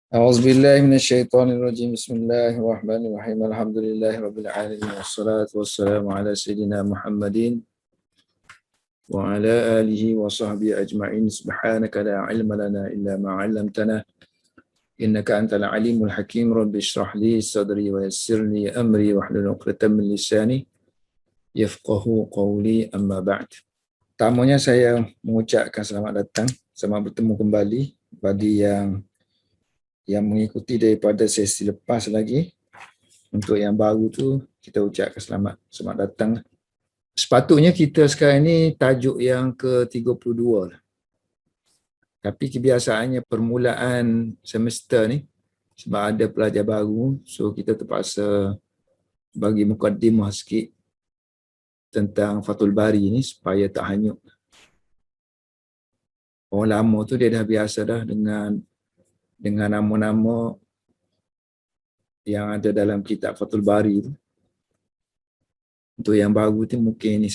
أعوذ بالله من الشيطان الرجيم. بسم الله الرحمن الرحيم. الحمد لله رب العالمين والصلاة والسلام على سيدنا محمد وعلى آله وصحبه أجمعين. سبحانك لا علم لنا إلا ما علمتنا إنك أنت العليم الحكيم. رب اشرح لي صدري ويسر لي أمري واحلل عقدة من لساني يفقهوا قولي. أما بعد. Pertamanya saya mengucapkan selamat datang, selamat bertemu kembali bagi yang mengikuti daripada sesi lepas lagi. Untuk yang baru tu kita ucapkan selamat datang. Sepatutnya kita sekarang ni tajuk yang ke-32 lah. Tapi kebiasaannya permulaan semester ni sebab ada pelajar baru, so kita terpaksa bagi mukadimah sikit tentang Fathul Bari ni supaya tak hanyut. Orang lama tu dia dah biasa dah dengan nama-nama yang ada dalam kitab Fathul Bari tu. Untuk yang baru tu mungkin ni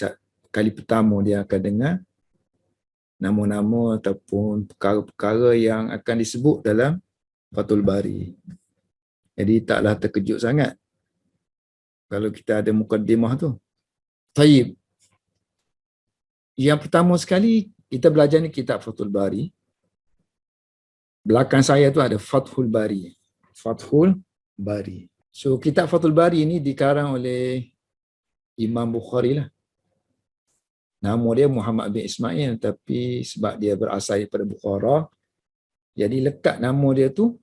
kali pertama dia akan dengar nama-nama ataupun perkara-perkara yang akan disebut dalam Fathul Bari. Jadi taklah terkejut sangat kalau kita ada mukadimah tu. Baik. Yang pertama sekali kita belajar ni kitab Fathul Bari. Belakang saya tu ada Fathul Bari. Fathul Bari. So kitab Fathul Bari ni dikarang oleh Imam Bukhari lah. Nama dia Muhammad bin Ismail, tapi sebab dia berasal daripada Bukhara, jadi lekat nama dia tu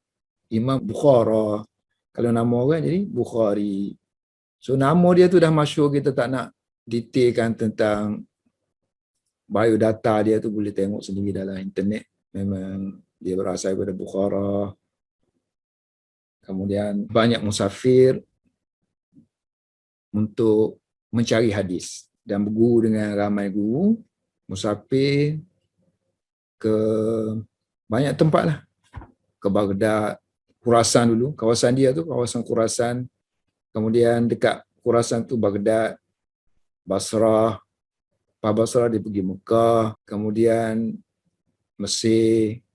Imam Bukhara. Kalau nama orang jadi Bukhari. So nama dia tu dah masyhur, kita tak nak detailkan tentang biodata dia tu, boleh tengok sendiri dalam internet. Memang dia berasal daripada Bukhara. Kemudian banyak musafir untuk mencari hadis dan berguru dengan ramai guru, musafir ke banyak tempat lah. Ke Baghdad, Khurasan dulu, kawasan dia tu, kawasan Khurasan. Kemudian dekat Khurasan tu Baghdad, Basrah, Lepas Basrah dia pergi Mekah, kemudian Mesir,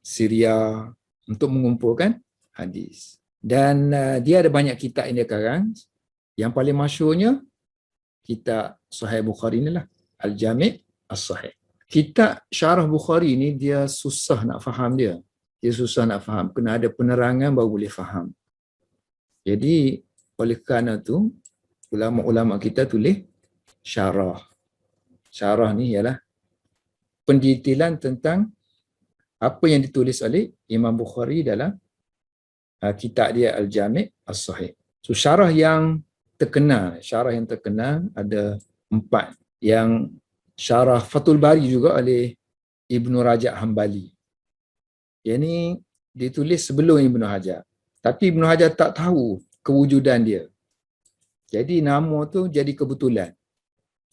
Syria untuk mengumpulkan hadis. Dan dia ada banyak kitab yang dia karang. Yang paling masyhurnya kitab Sahih Bukhari ni lah, Al-Jami' As-Sahih. Kitab Syarah Bukhari ni dia susah nak faham dia. Dia susah nak faham. Kena ada penerangan baru boleh faham. Jadi oleh kerana tu ulama-ulama kita tulis syarah. Syarah ni ialah pendetailan tentang apa yang ditulis oleh Imam Bukhari dalam kitab dia Al-Jami' As-Sahih. So syarah yang terkenal ada 4. Yang syarah Fathul Bari juga oleh Ibnu Rajab Hambali. Yang ni ditulis sebelum Ibnu Hajar. Tapi Ibnu Hajar tak tahu kewujudan dia. Jadi nama tu jadi kebetulan.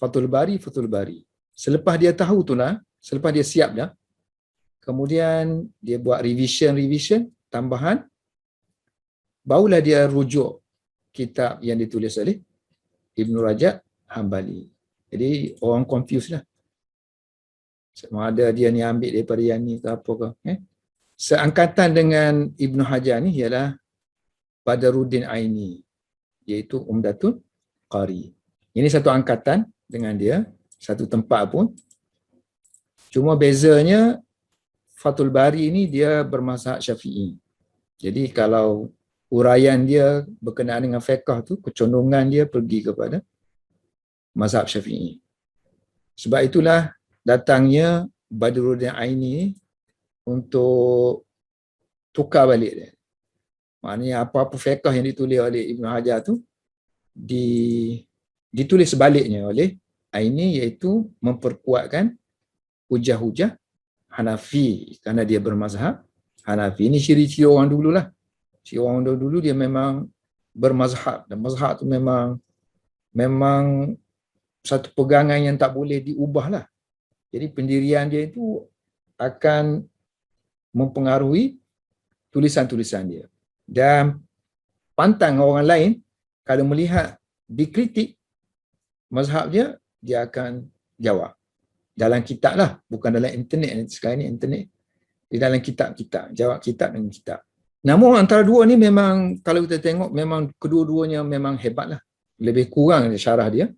Fathul Bari. Selepas dia tahu tu lah, selepas dia siap dah, kemudian dia buat revision, tambahan, barulah dia rujuk kitab yang ditulis oleh Ibnu Rajab Hambali. Jadi orang confuse lah. Sama ada dia ni ambil daripada yang ni ke apa ke. Seangkatan dengan Ibnu Hajar ni ialah Badruddin Aini, iaitu Umdatul Qari. Ini satu angkatan dengan dia, satu tempat pun. Cuma bezanya Fathul Bari ni dia bermazhab Syafi'i. Jadi kalau uraian dia berkenaan dengan fiqh tu, kecondongan dia pergi kepada mazhab Syafi'i. Sebab itulah datangnya Badruddin Aini untuk tukar balik dia. Maknanya apa-apa fiqh yang ditulis oleh Ibnu Hajar tu ditulis sebaliknya oleh Aini, iaitu memperkuatkan hujah-hujah Hanafi kerana dia bermazhab Hanafi. Ini ciri-ciri orang dululah. Ciri orang dulu dia memang bermazhab, dan mazhab tu memang satu pegangan yang tak boleh diubah lah. Jadi pendirian dia itu akan mempengaruhi tulisan-tulisan dia. Dan pantang orang lain kalau melihat dikritik mazhab dia, dia akan jawab. Dalam kitab lah, bukan dalam internet. Sekarang ni internet. Di dalam kitab-kitab, jawab kitab dengan kitab. Namun antara dua ni memang kalau kita tengok memang kedua-duanya memang hebat lah. Lebih kurang syarah dia.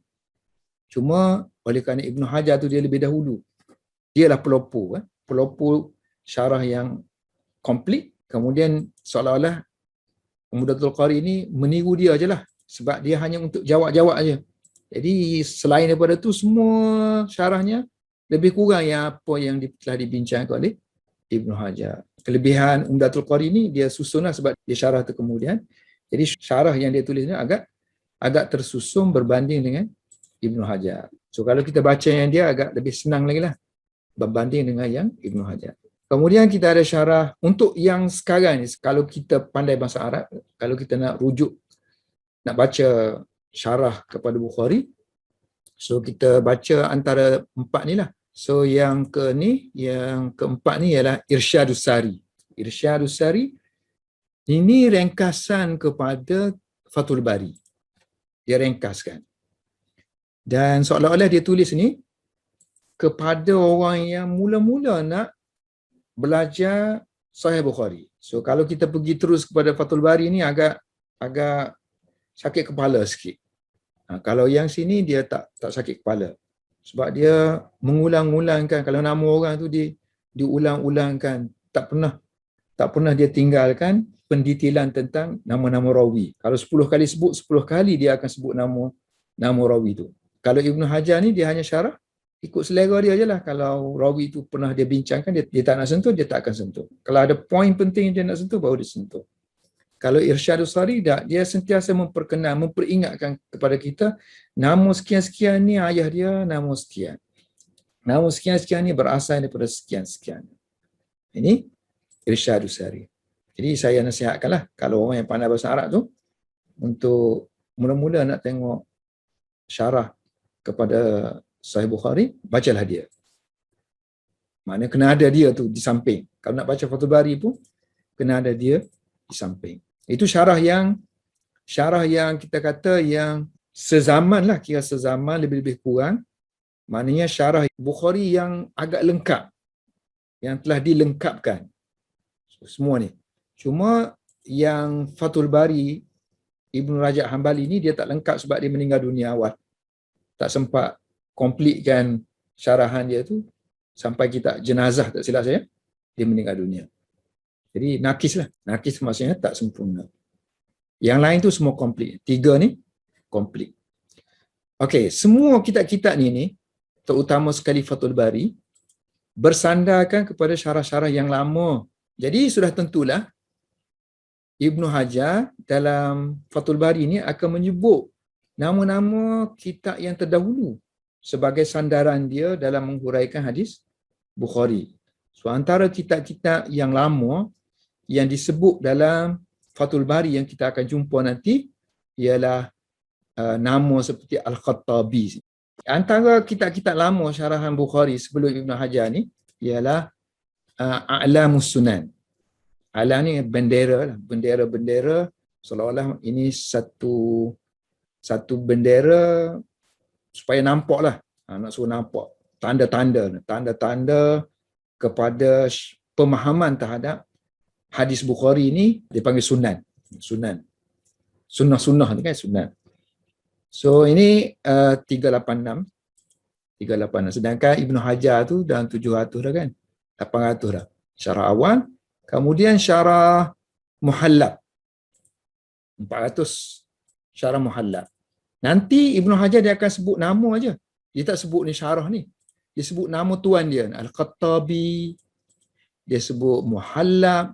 Cuma oleh kerana Ibnu Hajar tu dia lebih dahulu. Dialah pelopor. Pelopor syarah yang komplit. Kemudian seolah-olah Umdatul Qari ni meniru dia je lah. Sebab dia hanya untuk jawab-jawab aja. Jadi selain daripada tu semua syarahnya lebih kurang yang apa yang telah dibincangkan oleh Ibnu Hajar. Kelebihan Umdatul Qari ni dia susunlah sebab dia syarah tu kemudian. Jadi syarah yang dia tulis ni agak tersusun berbanding dengan Ibnu Hajar. So kalau kita baca yang dia agak lebih senang lagi lah berbanding dengan yang Ibnu Hajar. Kemudian kita ada syarah untuk yang sekarang ni, kalau kita pandai bahasa Arab, kalau kita nak rujuk, nak baca syarah kepada Bukhari, so kita baca antara 4 ni lah. So yang keempat ni ialah Irsyadus Sari. Irsyadus Sari ini ringkasan kepada Fathul Bari. Dia ringkaskan. Dan seolah-olah dia tulis ni kepada orang yang mula-mula nak belajar Sahih Bukhari. So kalau kita pergi terus kepada Fathul Bari ni agak sakit kepala sikit. Kalau yang sini dia tak sakit kepala. Sebab dia mengulang-ulangkan, kalau nama orang tu diulang-ulangkan, tak pernah dia tinggalkan pendetailan tentang nama-nama rawi. Kalau 10 kali sebut, 10 kali dia akan sebut nama rawi tu. Kalau Ibnu Hajar ni dia hanya syarah ikut selera dia je lah. Kalau rawi tu pernah dia bincangkan, dia tak nak sentuh, dia tak akan sentuh. Kalau ada poin penting dia nak sentuh, baru dia sentuh. Kalau Irsyadus Sari, dia sentiasa memperingatkan kepada kita, nama sekian-sekian ni ayah dia, nama sekian. Nama sekian-sekian ni berasal daripada sekian-sekian. Ini Irsyadus Sari. Jadi saya nasihatkanlah, kalau orang yang pandai bahasa Arab tu, untuk mula-mula nak tengok syarah kepada Sahih Bukhari, bacalah dia. Maknanya kena ada dia tu di samping. Kalau nak baca Fathul Bari pun, kena ada dia di samping. Itu syarah yang kita kata yang sezaman lah, kira sezaman lebih-lebih kurang. Maknanya syarah Bukhari yang agak lengkap, yang telah dilengkapkan. Semua ni. Cuma yang Fathul Bari, Ibnu Rajab Hanbali ni dia tak lengkap sebab dia meninggal dunia awal. Tak sempat komplitkan syarahan dia tu sampai kita jenazah, tak silap saya, dia meninggal dunia. Jadi nakis lah. Nakis maksudnya tak sempurna. Yang lain tu semua komplit. 3 ni komplit. Okey, semua kitab-kitab ni terutama sekali Fathul Bari bersandarkan kepada syarah-syarah yang lama. Jadi sudah tentulah Ibnu Hajar dalam Fathul Bari ni akan menyebut nama-nama kitab yang terdahulu sebagai sandaran dia dalam menghuraikan hadis Bukhari. So antara kitab-kitab yang lama yang disebut dalam Fathul Bari yang kita akan jumpa nanti ialah nama seperti Al-Khattabi. Antara kitab-kitab lama syarahan Bukhari sebelum Ibnu Hajar ni ialah A'lamus Sunan. A'lam ni bendera seolah-olah ini satu bendera supaya nampak lah. Nak suruh nampak tanda-tanda kepada pemahaman terhadap hadis Bukhari ni dipanggil sunan. Sunnah ni kan sunan. So ini 386. Sedangkan Ibnu Hajar tu dalam 700 dah kan. 800 dah. Syarah awal. Kemudian syarah Muhallab. 400 syarah Muhallab. Nanti Ibnu Hajar dia akan sebut nama aja. Dia tak sebut ni syarah ni. Dia sebut nama tuan dia. Al-Khattabi. Dia sebut Muhallab.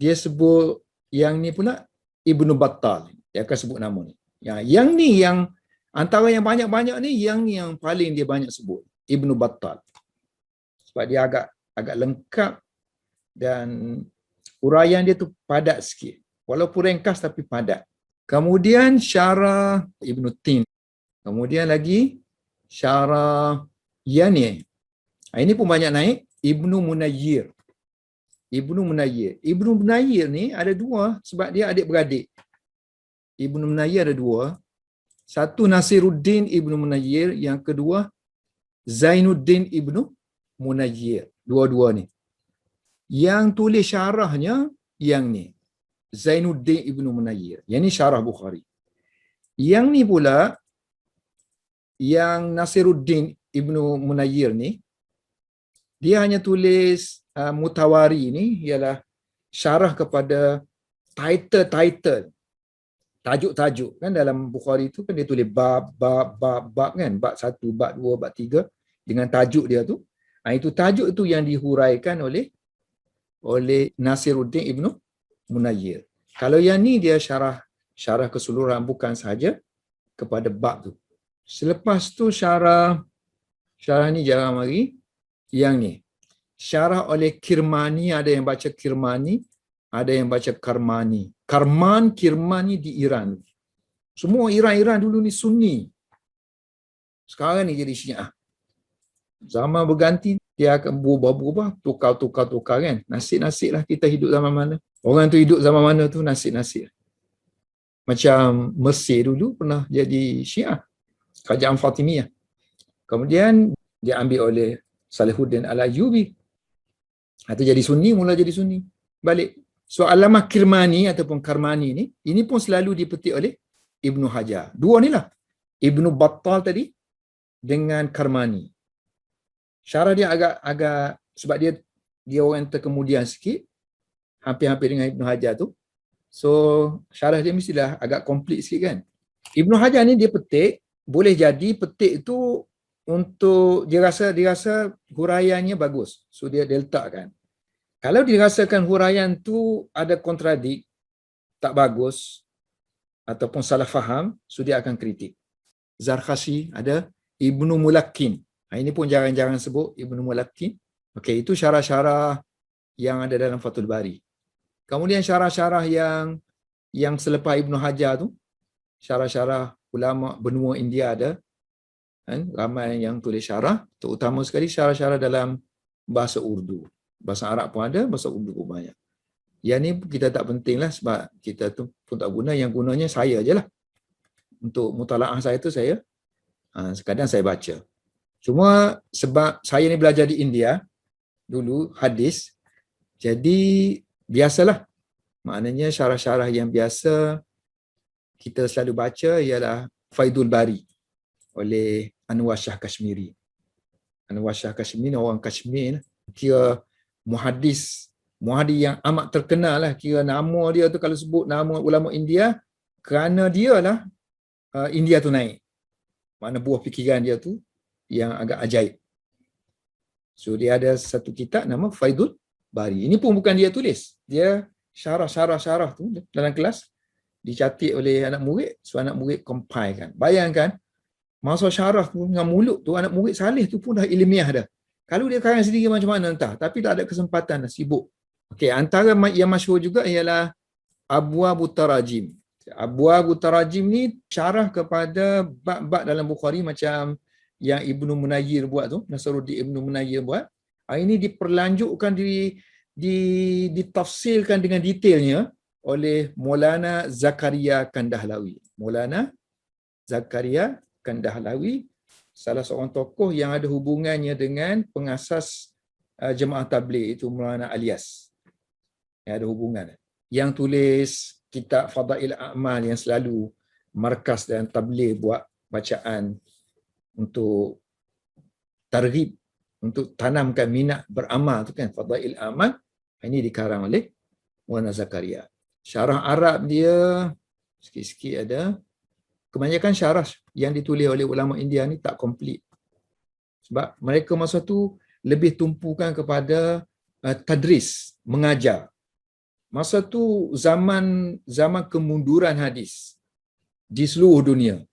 Dia sebut yang ni pula Ibnu Battal. Dia akan sebut nama ni. Yang ni yang antara yang banyak-banyak ni yang paling dia banyak sebut. Ibnu Battal. Sebab dia agak lengkap dan uraian dia tu padat sikit. Walaupun ringkas tapi padat. Kemudian syarah Ibnu Tin. Kemudian lagi syarah Yani. Ini pun banyak naik. Ibnu Munayyir. Ibnu Munayyir ni ada 2 sebab dia adik-beradik. Ibnu Munayyir ada 2. Satu Nasiruddin Ibnu Munayyir, yang kedua Zainuddin Ibnu Munayyir. Dua-dua ni. Yang tulis syarahnya yang ni, Zainuddin Ibnu Munayyir. Yang ni syarah Bukhari. Yang ni pula, yang Nasiruddin Ibnu Munayyir ni, dia hanya tulis Mutawari ni, ialah syarah kepada title-title, tajuk-tajuk kan dalam Bukhari tu kan dia tulis bab kan, bab 1, bab 2, bab 3 dengan tajuk dia tu. Itu tajuk itu yang dihuraikan oleh Nasiruddin Ibnu Munayyir. Kalau yang ni dia syarah keseluruhan, bukan sahaja kepada bab tu. Selepas tu syarah ni jarang mari. Yang ni syarah oleh Kirmani, ada yang baca Kirmani, ada yang baca Karmani. Kirmani di Iran. Semua Iran dulu ni Sunni. Sekarang ni jadi Syiah. Zaman berganti, dia akan berubah-ubah, tukar kan. Nasib-nasib lah kita hidup zaman mana. Orang tu hidup zaman mana tu nasib-nasib. Macam Mesir dulu pernah jadi Syiah, Kerajaan Fatimiyah. Kemudian dia ambil oleh Salahuddin Al-Ayyubi. Atau jadi Sunni, mula jadi Sunni. Balik. So Allamah Kirmani ataupun Karmani ni, ini pun selalu dipetik oleh Ibnu Hajar. Dua ni lah. Ibnu Battal tadi dengan Karmani. Syarah dia agak sebab dia orang terkemudian sikit, hampir-hampir dengan Ibnu Hajar tu. So syarah dia mestilah agak komplit sikit kan. Ibnu Hajar ni dia petik, boleh jadi petik tu untuk dia rasa huraiannya bagus. So dia letakkan. Kalau dirasakan huraian tu ada kontradik, tak bagus ataupun salah faham, so dia akan kritik. Zarkashi ada Ibnu Mulakkin. Ini pun jarang-jarang sebut Ibnu Mulakkin. Okey, itu syarah-syarah yang ada dalam Fathul Bari. Kemudian syarah-syarah yang selepas Ibnu Hajar tu, syarah-syarah ulama benua India ada. Kan? Ramai yang tulis syarah, terutama sekali syarah-syarah dalam bahasa Urdu. Bahasa Arab pun ada, bahasa Urdu pun banyak. Yang ni kita tak penting lah sebab kita tu pun tak guna, yang gunanya saya je lah. Untuk mutalaah saya tu kadang saya baca. Cuma sebab saya ni belajar di India dulu, hadis, jadi biasalah. Maknanya syarah-syarah yang biasa kita selalu baca ialah Faidul Bari oleh Anwar Shah Kashmiri. Anwar Shah Kashmiri orang Kashmir, kira muhaddis yang amat terkenal lah. Kira nama dia tu kalau sebut nama ulama India, kerana dia lah India tu naik. Makna buah fikiran dia tu yang agak ajaib. So dia ada satu kitab nama Faidul Bari. Ini pun bukan dia tulis. Dia syarah tu dalam kelas dicatik oleh anak murid, so anak murid compile kan. Bayangkan masa syarah tu dengan mulut tu, anak murid salih tu pun dah ilmiah dah. Kalau dia karang sendiri macam mana entah, tapi tak ada kesempatan dah, sibuk. Okey, antara yang masyhur juga ialah Abwabut Tarajim. Abwabut Tarajim ni syarah kepada bab-bab dalam Bukhari macam yang Ibnu Munayyir buat tu, Nasiruddin Ibnu Munayyir buat. Ini diperlanjutkan, ditafsirkan dengan detailnya oleh Maulana Zakaria Kandahlawi. Maulana Zakaria Kandahlawi, salah seorang tokoh yang ada hubungannya dengan pengasas Jemaah Tabligh itu Maulana Alias. Yang ada hubungan. Yang tulis kitab Fadail A'mal yang selalu markas dan tabligh buat bacaan untuk targhib, untuk tanamkan minat beramal tu kan, Fadail A'mal. Ini dikarang oleh Maulana Zakaria. Syarah Arab dia sikit-sikit ada. Kebanyakan syarah yang ditulis oleh ulama India ni tak komplit. Sebab mereka masa tu lebih tumpukan kepada tadris, mengajar. Masa tu zaman kemunduran hadis di seluruh dunia.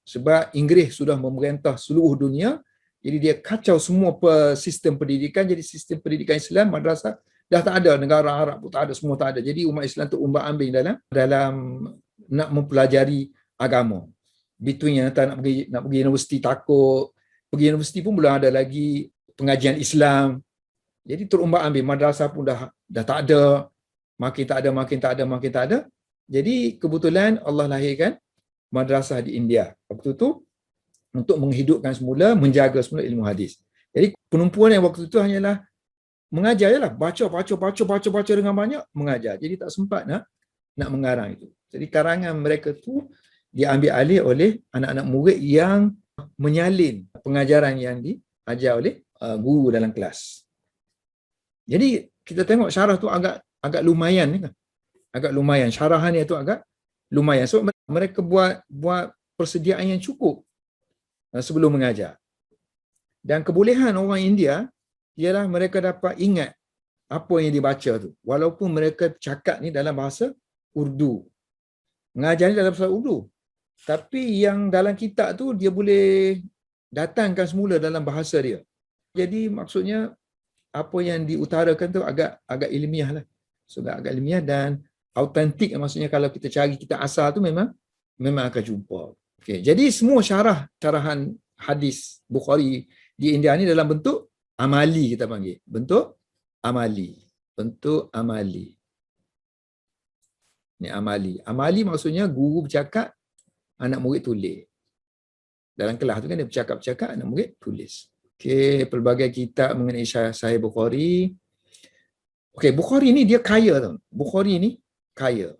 Sebab Inggeris sudah memerintah seluruh dunia, jadi dia kacau semua sistem pendidikan. Jadi sistem pendidikan Islam, madrasah dah tak ada, negara Arab pun tak ada, semua tak ada. Jadi umat Islam tu umbang-ambing dalam nak mempelajari agama. Between yang nak pergi universiti takut, pergi universiti pun belum ada lagi pengajian Islam. Jadi terumbang-ambing, madrasah pun dah tak ada, makin tak ada. Jadi kebetulan Allah lahirkan madrasah di India waktu tu untuk menghidupkan semula, menjaga semula ilmu hadis. Jadi penumpuan yang waktu itu hanyalah mengajar je lah. Baca dengan banyak, mengajar. Jadi tak sempat nak mengarang itu. Jadi karangan mereka tu diambil alih oleh anak-anak murid yang menyalin pengajaran yang diajar oleh guru dalam kelas. Jadi kita tengok syarah tu agak lumayan kan. Agak lumayan. Syarahannya tu agak lumayan. So mereka buat persediaan yang cukup sebelum mengajar. Dan kebolehan orang India ialah mereka dapat ingat apa yang dibaca tu. Walaupun mereka cakap ni dalam bahasa Urdu. Mengajar ni dalam bahasa Urdu. Tapi yang dalam kitab tu dia boleh datangkan semula dalam bahasa dia. Jadi maksudnya apa yang diutarakan tu agak ilmiah lah. So agak ilmiah dan autentik, maksudnya kalau kita cari kitab asal tu memang akan jumpa. Okay. Jadi semua syarahan hadis Bukhari di India ni dalam bentuk amali, kita panggil. Bentuk amali. Ni amali. Amali maksudnya guru bercakap, anak murid tulis. Dalam kelas tu kan dia bercakap, anak murid tulis. Okey, pelbagai kitab mengenai Sahih Bukhari. Okey, Bukhari ni dia kaya tau. Bukhari ni kaya.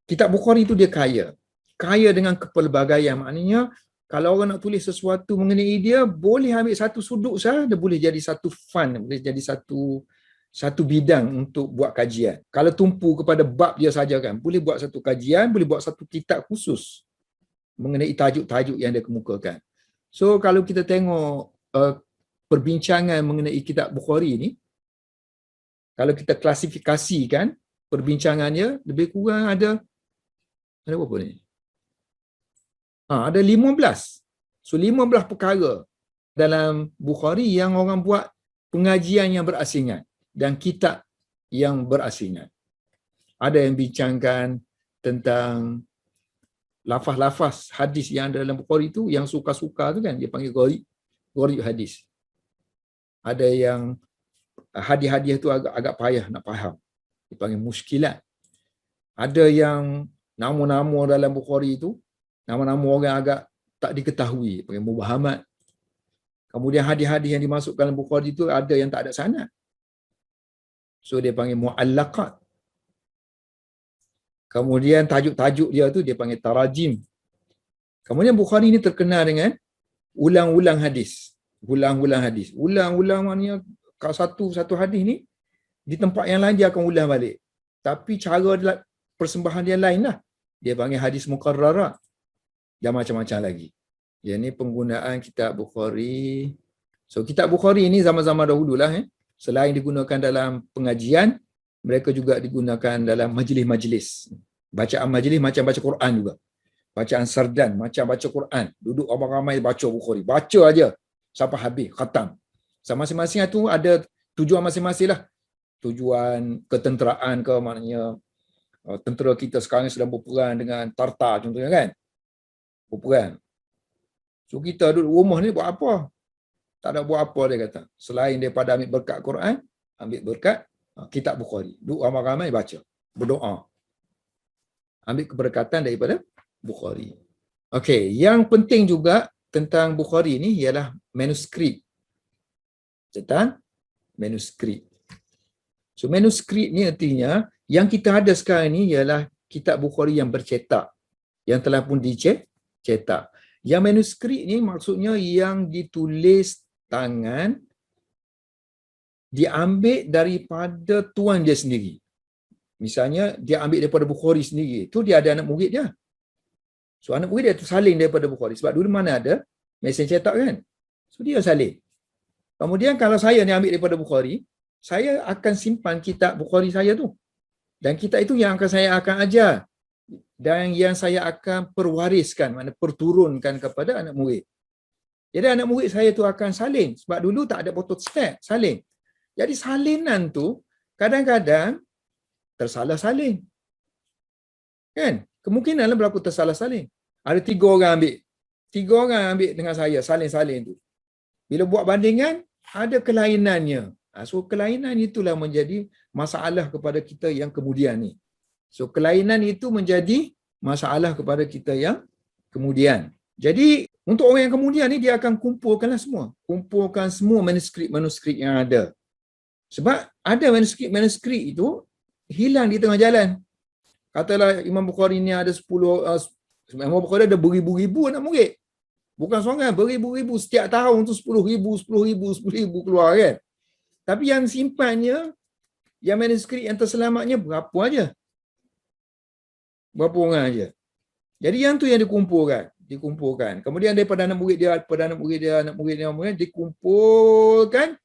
Kitab Bukhari tu dia kaya. Kaya dengan kepelbagaian. Maknanya kalau orang nak tulis sesuatu mengenai dia, boleh ambil satu sudut saja, dia boleh jadi satu fund, boleh jadi satu bidang untuk buat kajian. Kalau tumpu kepada bab dia saja kan, boleh buat satu kajian, boleh buat satu kitab khusus mengenai tajuk-tajuk yang dia kemukakan. So kalau kita tengok perbincangan mengenai kitab Bukhari ni, kalau kita klasifikasikan perbincangannya, lebih kurang ada berapa ni? Ada 15. So 15 perkara dalam Bukhari yang orang buat pengajian yang berasingan dan kitab yang berasingan. Ada yang bincangkan tentang lafaz-lafaz hadis yang ada dalam Bukhari tu, yang suka-suka tu kan, dia panggil gharib hadis. Ada yang hadis-hadis tu agak payah nak faham, dipanggil muskilat. Ada yang nama-nama dalam Bukhari tu, nama-nama orang agak tak diketahui, panggil mubahamat. Kemudian hadis-hadis yang dimasukkan dalam Bukhari tu ada yang tak ada sanad, so dia panggil muallaqat. Kemudian tajuk-tajuk dia tu dia panggil tarajim. Kemudian Bukhari ni terkenal dengan ulang-ulang hadis. Ulang-ulang maknanya kalau satu hadis ni di tempat yang lain dia akan ulang balik. Tapi cara persembahan dia lain lah. Dia panggil hadis mukarrarat. Dan macam-macam lagi. Yang ni penggunaan kitab Bukhari. So kitab Bukhari ni zaman-zaman dahulu lah. Selain digunakan dalam pengajian, mereka juga digunakan dalam majlis-majlis. Bacaan majlis macam baca Quran juga. Bacaan sardan macam baca Quran. Duduk ramai-ramai baca Bukhari. Baca aja sampai habis, khatam. So, masing-masing tu ada tujuan masing-masing lah. Tujuan ketenteraan ke, maknanya tentera kita sekarang sedang berperang dengan Tartar contohnya kan. Berperang. So kita duduk rumah ni buat apa? Tak ada buat apa dia kata. Selain daripada ambil berkat Quran, ambil berkat kitab Bukhari. Duduk ramai-ramai baca, berdoa. Ambil keberkatan daripada Bukhari. Okey, yang penting juga tentang Bukhari ni ialah manuskrip. Tentang manuskrip. So manuskrip ni artinya yang kita ada sekarang ni ialah kitab Bukhari yang bercetak, yang telah pun dicetak. Yang manuskrip ni maksudnya yang ditulis tangan, diambil daripada tuan dia sendiri. Misalnya dia ambil daripada Bukhari sendiri, tu dia ada anak murid dia. So anak murid dia tu salin daripada Bukhari. Sebab dulu mana ada mesin cetak kan. So dia salin. Kemudian kalau saya ni ambil daripada Bukhari, saya akan simpan kitab Bukhari saya tu. Dan kitab itu yang saya akan ajar. Dan yang saya akan perwariskan, maknanya perturunkan kepada anak murid. Jadi anak murid saya tu akan salin. Sebab dulu tak ada photostat, salin. Jadi salinan tu kadang-kadang tersalah salin. Kan? Kemungkinan berlaku tersalah salin. Ada 3 orang ambil. 3 orang ambil dengan saya, salin-salin tu. Bila buat bandingan, ada kelainannya. So kelainan itulah menjadi masalah kepada kita yang kemudian ni. So kelainan itu menjadi masalah kepada kita yang kemudian. Jadi untuk orang yang kemudian ni dia akan kumpulkanlah semua. Kumpulkan semua manuskrip-manuskrip yang ada. Sebab ada manuskrip itu hilang di tengah jalan. Katalah Imam Bukhari ni ada 10, Imam Bukhari ada beribu-ribu anak murid. Bukan seorang, beribu-ribu. Setiap tahun tu 10,000 keluar kan. Tapi yang simpannya, yang manuskrip yang terselamatnya berapa aja? Berapa orang aja? Jadi yang tu yang dikumpulkan. Kemudian daripada anak murid dia, anak murid dia dikumpulkan,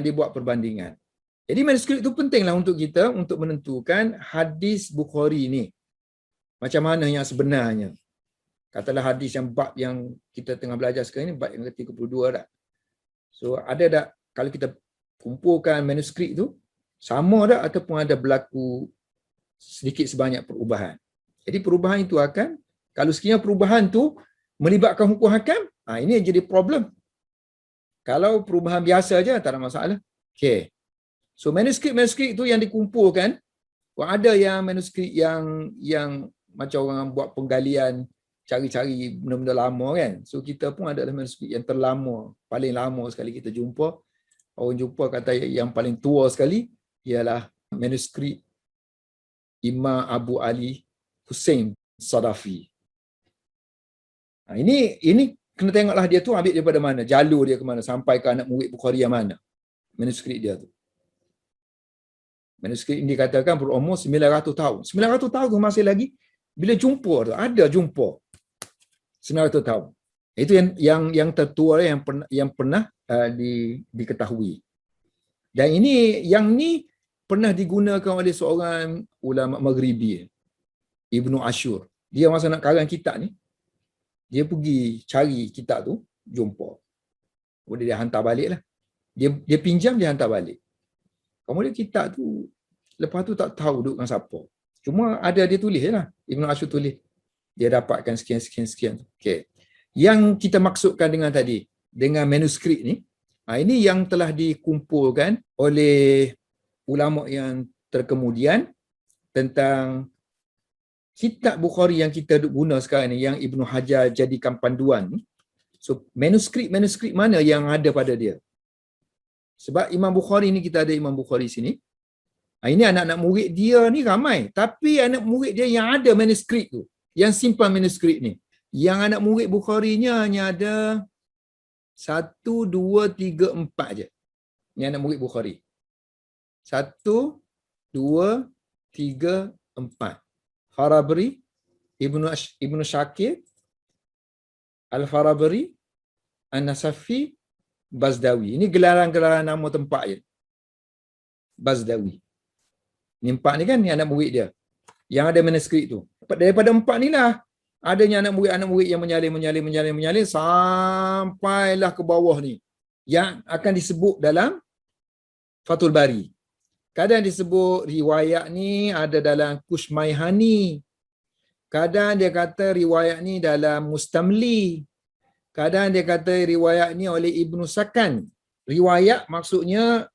dibuat perbandingan. Jadi manuskrip itu pentinglah untuk kita untuk menentukan hadis Bukhari ni macam mana yang sebenarnya. Katalah hadis yang bab yang kita tengah belajar sekarang ni, bab yang ke-32 dah. So ada tak kalau kita kumpulkan manuskrip tu sama tak ataupun ada berlaku sedikit sebanyak perubahan. Jadi perubahan itu akan, kalau sekiranya perubahan tu melibatkan hukum hakam, ini jadi problem. Kalau perubahan biasa aja tak ada masalah. Okay. So manuskrip itu yang dikumpulkan, ada yang manuskrip yang macam orang buat penggalian, cari-cari benda-benda lama kan. So kita pun adalah manuskrip yang terlama, paling lama sekali kita jumpa. Orang jumpa kata yang paling tua sekali ialah manuskrip Imam Abu Ali Hussein Sadafi. Ini kena tengoklah dia tu ambil daripada mana, jalur dia ke mana, sampai ke anak murid Bukhari yang mana manuskrip dia tu. Manuskrip ini dikatakan berumur 900 tahun. 900 tahun tu masih lagi, bila jumpa tu, ada jumpa 900 tahun. Itu yang tertua yang pernah diketahui. Dan yang ni pernah digunakan oleh seorang ulama Maghribi, Ibnu Ashur. Dia masa nak karang kitab ni, dia pergi cari kitab tu, jumpa. Kemudian dia hantar balik lah. Dia pinjam, dia hantar balik. Kemudian kitab tu, lepas tu tak tahu duduk dengan siapa. Cuma ada dia tulis lah. Ibnu Ashur tulis. Dia dapatkan sekian. Okay. Yang kita maksudkan dengan tadi, dengan manuskrip ni, ini yang telah dikumpulkan oleh ulama yang terkemudian tentang kitab Bukhari yang kita guna sekarang ni, yang Ibnu Hajar jadikan panduan. So manuskrip mana yang ada pada dia? Sebab Imam Bukhari ni, kita ada Imam Bukhari sini. Ini anak-anak murid dia ni ramai. Tapi anak murid dia yang ada manuskrip tu, yang simpan manuskrip ni, yang anak murid Bukhari-nya hanya ada 1, 2, 3, 4 je. Yang anak murid Bukhari. 1, 2, 3, 4. Farabri, Ibnu Syakir, Al-Farabri, An-Nasafi, Bazdawi. Ini gelaran-gelaran nama tempat je. Bazdawi. Ini 4 ni kan, ni anak murid dia yang ada manuskrip tu. Daripada 4 ni lah adanya anak murid yang menyalin sampailah ke bawah ni, yang akan disebut dalam Fathul Bari. Kadang disebut riwayat ni ada dalam Kushmayhani. Kadang dia kata riwayat ni dalam Mustamli. Kadang dia kata riwayat ni oleh Ibnu Sakan. Riwayat maksudnya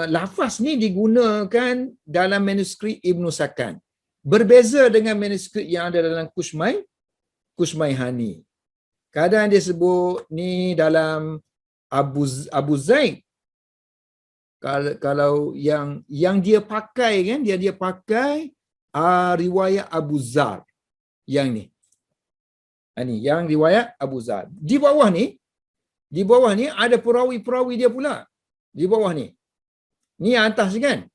lafaz ni digunakan dalam manuskrip Ibnu Sakan. Berbeza dengan manuskrip yang ada dalam Kushmayhani. Kadang dia sebut ni dalam Abu Zaid. Kalau yang dia pakai kan, dia pakai riwayat Abu Zar. Yang ni. Ini yang riwayat Abu Zar. Di bawah ni ada perawi-perawi dia pula. Di bawah ni. Ni atas kan?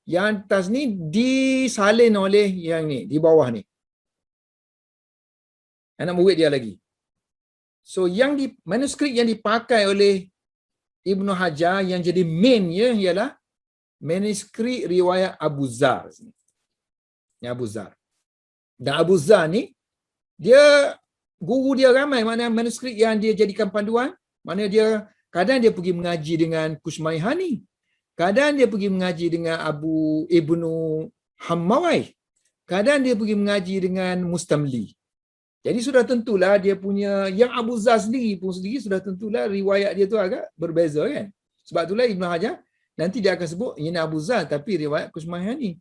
Yang atas ni disalin oleh yang ni, di bawah ni. Anak murid dia lagi. So manuskrip yang dipakai oleh Ibnu Hajar yang jadi mainnya ialah manuskrip riwayat Abu Zar. Yang Abu Zar. Dan Abu Zar ni, dia guru dia ramai, mana manuskrip yang dia jadikan panduan, mana dia kadang dia pergi mengaji dengan Kushmayhani. Kadang dia pergi mengaji dengan Ibnu Hammawai. Kadang dia pergi mengaji dengan Mustamli. Jadi sudah tentulah dia punya, yang Abu Zar sendiri sudah tentulah riwayat dia tu agak berbeza kan. Sebab itulah Ibnu Hajar nanti dia akan sebut ini Abu Zar tapi riwayat Kushmayhani.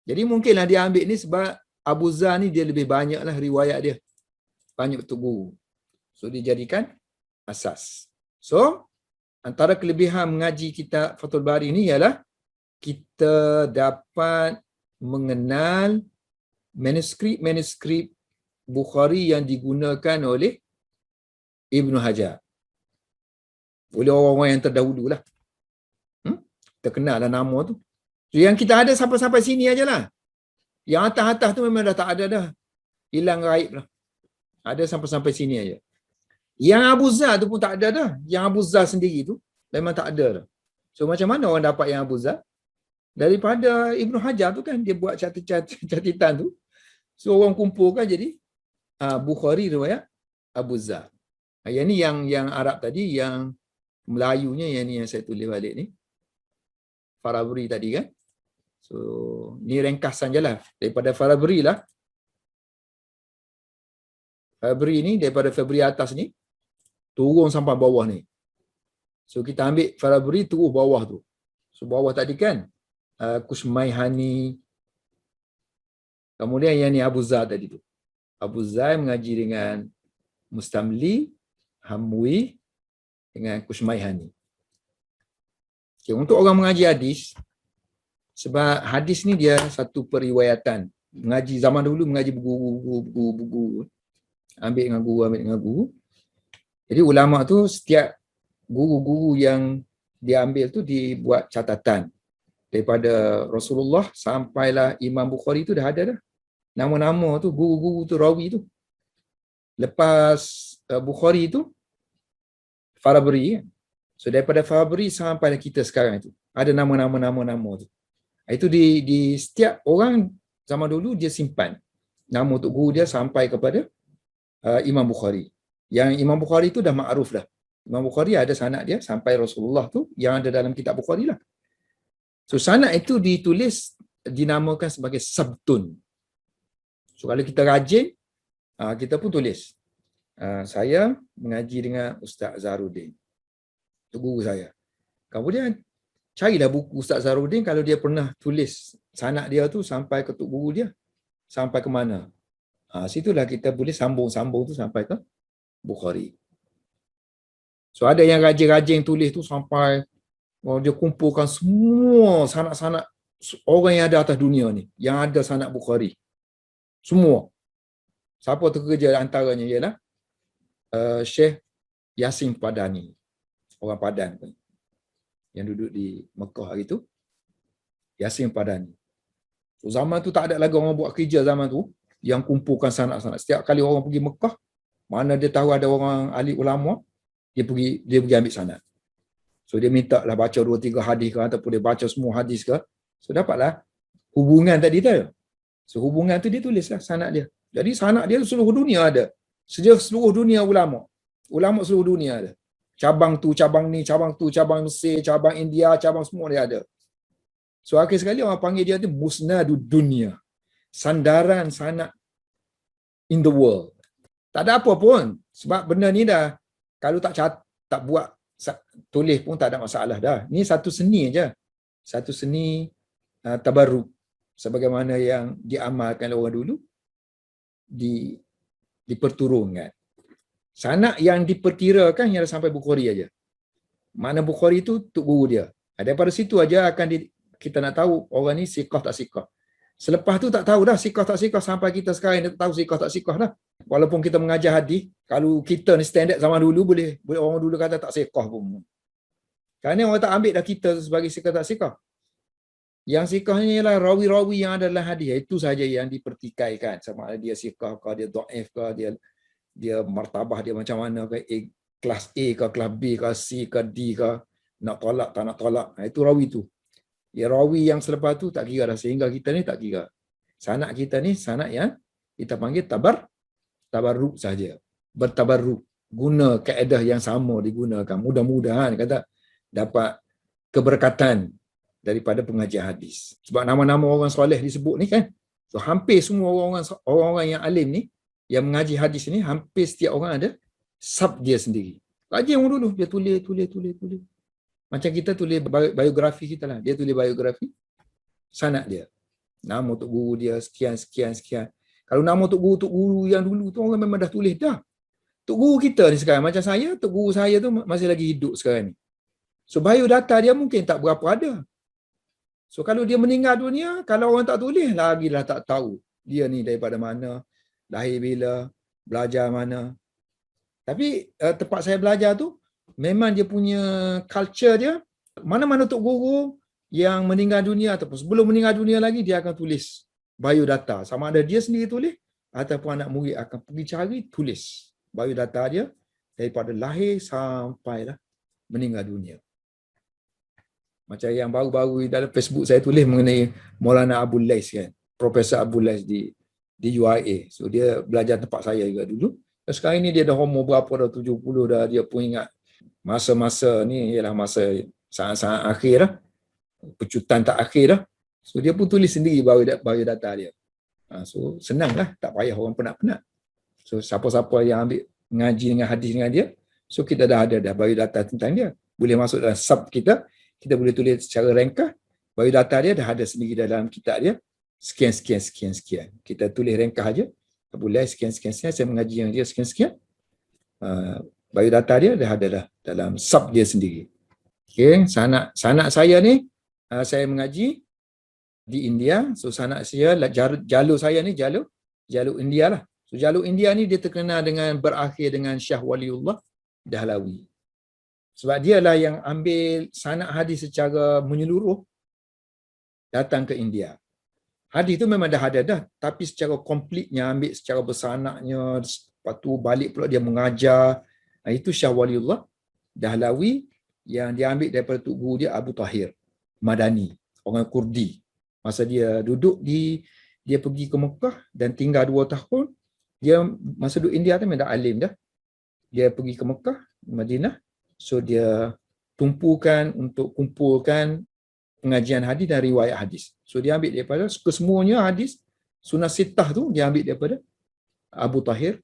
Jadi mungkinlah dia ambil ni sebab Abu Zar ni dia lebih banyaklah riwayat dia. Banyak untuk guru. So dia jadikan asas. So antara kelebihan mengaji kitab Fathul Bari ni ialah kita dapat mengenal manuskrip Bukhari yang digunakan oleh Ibn Hajar. Oleh orang-orang yang terdahulu lah. Terkenal lah nama tu. So, yang kita ada sampai-sampai sini aja lah. Yang atas-atas tu memang dah tak ada dah. Hilang gaib lah. Ada sampai-sampai sini aja. Yang Abu Zar tu pun tak ada dah. Yang Abu Zar sendiri tu memang tak ada dah. So macam mana orang dapat yang Abu Zar? Daripada Ibn Hajar tu kan, dia buat catatan tu. So orang kumpulkan jadi Bukhari riwayat Abu Zar. Yang ni yang Arab tadi, yang Melayunya yang ni yang saya tulis balik ni. Farabri tadi kan. So ni ringkasan je lah. Daripada Farabri lah. Farabri ni daripada Febri atas ni turun sampai bawah ni. So kita ambil Farabri turun bawah tu. So bawah tadi kan Kusmaihani. Kemudian yang ni Abu Zar tadi tu. Abu Zar mengaji dengan Mustamli, Hamwi dengan Kusmaihani. Okay, untuk orang mengaji hadis, sebab hadis ni dia satu periwayatan. Mengaji zaman dulu mengaji buku. Ambil dengan guru. Jadi ulama tu setiap guru-guru yang dia ambil tu dibuat catatan. Daripada Rasulullah sampailah Imam Bukhari tu dah ada dah. Nama-nama tu, guru-guru tu, rawi tu. Lepas Bukhari tu, Farabri. So daripada Farabri sampailah kita sekarang tu. Ada nama-nama tu. Itu di setiap orang zaman dulu dia simpan. Nama untuk guru dia sampai kepada Imam Bukhari. Yang Imam Bukhari tu dah ma'ruf dah. Imam Bukhari ada sanad dia sampai Rasulullah tu yang ada dalam kitab Bukhari lah. So sanad itu ditulis, dinamakan sebagai sabtun. So kalau kita rajin, kita pun tulis. Saya mengaji dengan Ustaz Zaharuddin. Itu guru saya. Kemudian carilah buku Ustaz Zaharuddin kalau dia pernah tulis sanad dia tu sampai ke tok guru dia. Sampai ke mana. Situlah kita boleh sambung tu sampai ke Bukhari. So ada yang rajin-rajin tulis tu sampai dia kumpulkan semua sanad-sanad orang yang ada atas dunia ni, yang ada sanad Bukhari. Semua. Siapa terkerja antaranya ialah Syekh Yasin Padani. Orang Padan pun. Yang duduk di Mekah hari tu. Yasin Padani. So, zaman tu tak ada lagi orang buat kerja zaman tu yang kumpulkan sanad-sanad. Setiap kali orang pergi Mekah, mana dia tahu ada orang ahli ulama, dia pergi ambil sanad. So dia minta lah baca 2-3 hadis ke ataupun dia baca semua hadis ke. So dapatlah hubungan tadi tu. So hubungan tu dia tulislah sanad dia. Jadi sanad dia seluruh dunia ada. Seluruh dunia ulama. Ulama seluruh dunia ada. Cabang tu, cabang ni, cabang tu, cabang Mesir, cabang India, cabang semua dia ada. So akhir sekali orang panggil dia tu musnadud dunia. Sandaran sanad in the world. Tak ada apa pun. Sebab benda ni dah, kalau tak buat tulis pun tak ada masalah dah. Ni satu seni aja. Satu seni tabarruk. Sebagaimana yang diamalkan orang dulu, diperturunkan. Sanad yang diperkirakan yang sampai Bukhari aja. Mana Bukhari tu tok guru dia. Daripada situ aja akan kita nak tahu orang ni siqah tak siqah. Selepas tu tak tahu dah siqah tak siqah sampai kita sekarang ni tak tahu siqah tak siqah dah. Walaupun kita mengajar hadis, kalau kita ni standard zaman dulu boleh orang dulu kata tak siqah pun. Kerana orang tak ambil dah kita sebagai siqah tak siqah. Yang siqahnya ialah rawi-rawi yang ada dalam hadis. Itu saja yang dipertikaikan. Sama ada dia siqah ke, dia dhaif ke, dia martabah dia macam mana ke, kelas A ke, kelas B ke, C ke, D ke, nak tolak tak nak tolak. Itu rawi tu. Ya rawi yang selepas tu tak kira dah, sehingga kita ni tak kira. Sanad kita ni sanad yang kita panggil tabarruk saja. Bertabarruk. Guna kaedah yang sama digunakan. Mudah-mudahan kata dapat keberkatan daripada pengajian hadis. Sebab nama-nama orang soleh disebut ni kan. So hampir semua orang-orang yang alim ni yang mengaji hadis ni, hampir setiap orang ada sub dia sendiri. Kaji orang dulu dia tulis. Macam kita tulis biografi kita lah. Dia tulis biografi sanad dia. Nama tok guru dia sekian. Kalau nama tok guru yang dulu tu orang memang dah tulis dah. Tok guru kita ni sekarang macam saya, tok guru saya tu masih lagi hidup sekarang ni. So biodata dia mungkin tak berapa ada. So kalau dia meninggal dunia, kalau orang tak tulis, lagilah tak tahu dia ni daripada mana, lahir bila, belajar mana. Tapi tempat saya belajar tu, memang dia punya culture dia, mana-mana tok guru yang meninggal dunia ataupun sebelum meninggal dunia lagi, dia akan tulis biodata. Sama ada dia sendiri tulis, ataupun anak murid akan pergi cari, tulis biodata dia daripada lahir sampailah meninggal dunia. Macam yang baru-baru dalam Facebook saya tulis mengenai Maulana Abul Lais kan, Profesor Abul Lais di UIA. So dia belajar tempat saya juga dulu. Dan sekarang ni dia dah umur berapa dah, 70 dah. Dia pun ingat masa-masa ni ialah masa saat-saat akhir dah. Pecutan tak akhir dah. So dia pun tulis sendiri biodata dia. So senanglah, tak payah orang penat-penat. So siapa-siapa yang ambil ngaji dengan hadis dengan dia, so kita dah ada dah biodata tentang dia. Boleh masuk dalam sub kita boleh tulis secara ringkas. Biodata dia dah ada sendiri dalam kitab dia. Sekian. Kita tulis ringkas aja. Boleh sekian. Saya mengaji yang dia sekian. Biodata dia dah ada dah dalam sub dia sendiri. Okay. Sanak saya ni, saya mengaji di India. So sanak saya, jalur saya ni jalur India lah. So jalur India ni dia terkenal dengan berakhir dengan Syah Waliullah Dahlawi. Sebab dialah yang ambil sanak hadis secara menyeluruh datang ke India. Hadis tu memang dah ada dah, tapi secara komplitnya ambil secara bersanaknya, lepas tu balik pula dia mengajar. Itu Syah Waliullah Dahlawi yang dia ambil daripada tok guru dia Abu Tahir Madani, orang Kurdi. Masa dia duduk dia pergi ke Mekah dan tinggal 2 tahun. Dia masa duduk India tu memang dah alim dah. Dia pergi ke Mekah, Madinah. So dia kumpulkan pengajian hadis dan riwayat hadis. So dia ambil daripada kesemuanya hadis Sunnah Sittah tu dia ambil daripada Abu Tahir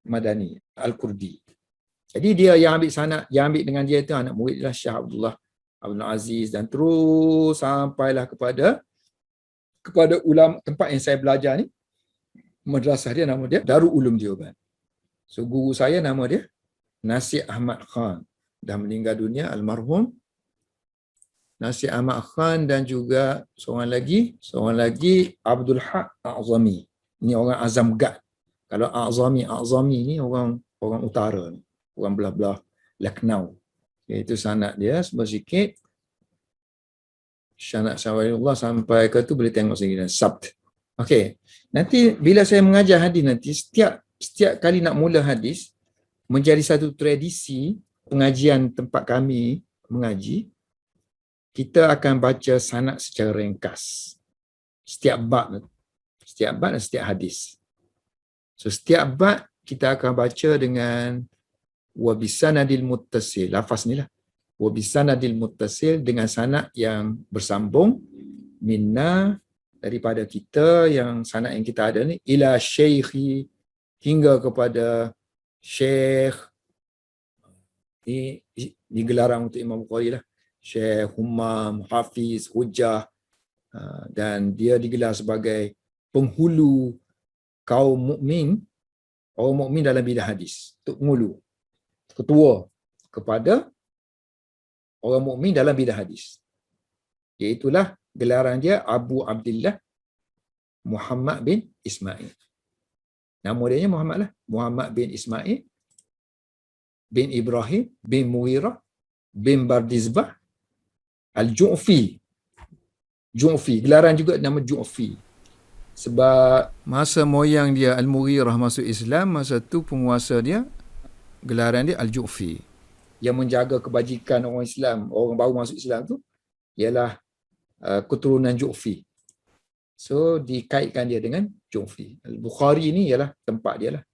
Madani Al-Kurdi. Jadi dia yang ambil sanad, yang ambil dengan dia itu anak murid lah Syah Abdullah Abdul Aziz, dan terus sampailah kepada ulama tempat yang saya belajar ni. Madrasah dia nama dia Darul Ulum Deoban. So guru saya nama dia Nasir Ahmad Khan, dah meninggal dunia almarhum Nasir Ahmad Khan, dan juga seorang lagi Abdul Haq A'zami. Ini orang Azamgat. Kalau A'zami ni orang utara ni, orang belah-belah Lucknow. Itu sanad dia sedikit. Sanad Syawalullah sampai ke tu boleh tengok sendiri dan Sabt. Okey. Nanti bila saya mengajar hadis nanti, setiap kali nak mula hadis menjadi satu tradisi pengajian tempat kami mengaji, kita akan baca sanad secara ringkas. Setiap bab dan setiap hadis. So setiap bab kita akan baca dengan wa bisanadil muttasil. Lafaz ni lah. Wa bisanadil muttasil, dengan sanad yang bersambung, minna, daripada kita yang sanad yang kita ada ni, ila syaikhi, hingga kepada syekh. Ini gelaran untuk Imam Bukhari lah. Syekh, Humam, Hafiz, Hujjah. Dan dia digelar sebagai penghulu kaum mukmin, orang mukmin dalam bidang hadis. Penghulu, ketua kepada orang mukmin dalam bidang hadis. Iaitulah gelaran dia Abu Abdullah Muhammad bin Ismail. Nama dia Muhammad lah. Muhammad bin Ismail bin Ibrahim bin Muwirah bin Bardizbah Al-Ju'fi. Gelaran juga nama Ju'fi. Sebab masa moyang dia Al-Mughirah masuk Islam, masa tu penguasa dia, gelaran dia Al-Ju'fi. Yang menjaga kebajikan orang Islam, orang baru masuk Islam tu, ialah keturunan Ju'fi. So dikaitkan dia dengan Ju'fi. Al-Bukhari ni ialah tempat dia lah.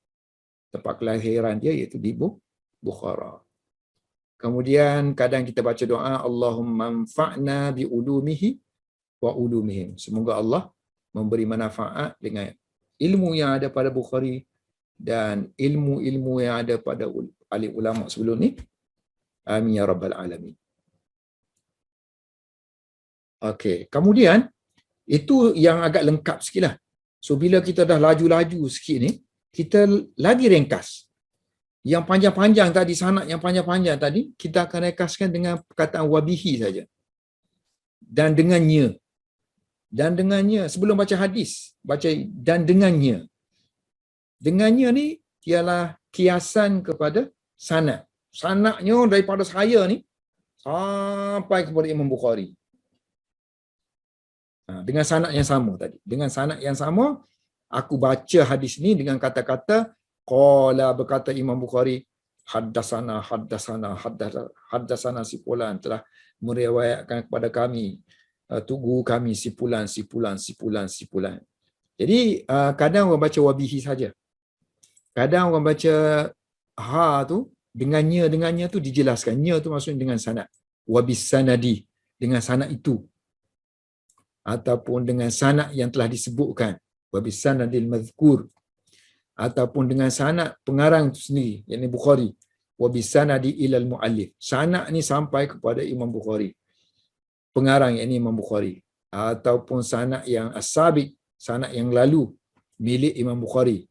Tempat kelahiran dia iaitu di Bukhara. Kemudian kadang kita baca doa, Allahumma anfa'na bi ulumihi wa ulumihim. Semoga Allah memberi manfaat dengan ilmu yang ada pada Bukhari dan ilmu-ilmu yang ada pada alim ulama sebelum ni. Amin ya rabbal alamin. Okey, kemudian itu yang agak lengkap sikit lah. So bila kita dah laju-laju sikit ni, kita lagi ringkas. Yang panjang-panjang tadi, sanad yang panjang-panjang tadi, kita akan ringkaskan dengan perkataan wabihi saja. Dan dengannya. Dan dengannya, sebelum baca hadis, baca dan dengannya. Dengannya ni ialah kiasan kepada sanad. Sanadnya daripada saya ni sampai kepada Imam Bukhari. Dengan sanad yang sama tadi. Dengan sanad yang sama, aku baca hadis ni dengan kata-kata qala, berkata Imam Bukhari, haddasana si fulan telah meriwayatkan kepada kami, guru kami si fulan. Jadi kadang orang baca wabihi saja. Kadang orang baca tu dengannya tu dijelaskan. Nya tu maksudnya dengan sanad. Wabis sanadi, dengan sanad itu. Ataupun dengan sanad yang telah disebutkan. Wabis sanadil mazkur. Ataupun dengan sanad pengarang itu sendiri, yakni Bukhari. Wabis sanadi ilal muallif. Sanad ni sampai kepada Imam Bukhari. Pengarang yakni Imam Bukhari. Ataupun sanad yang as-sabiq, sanad yang lalu milik Imam Bukhari.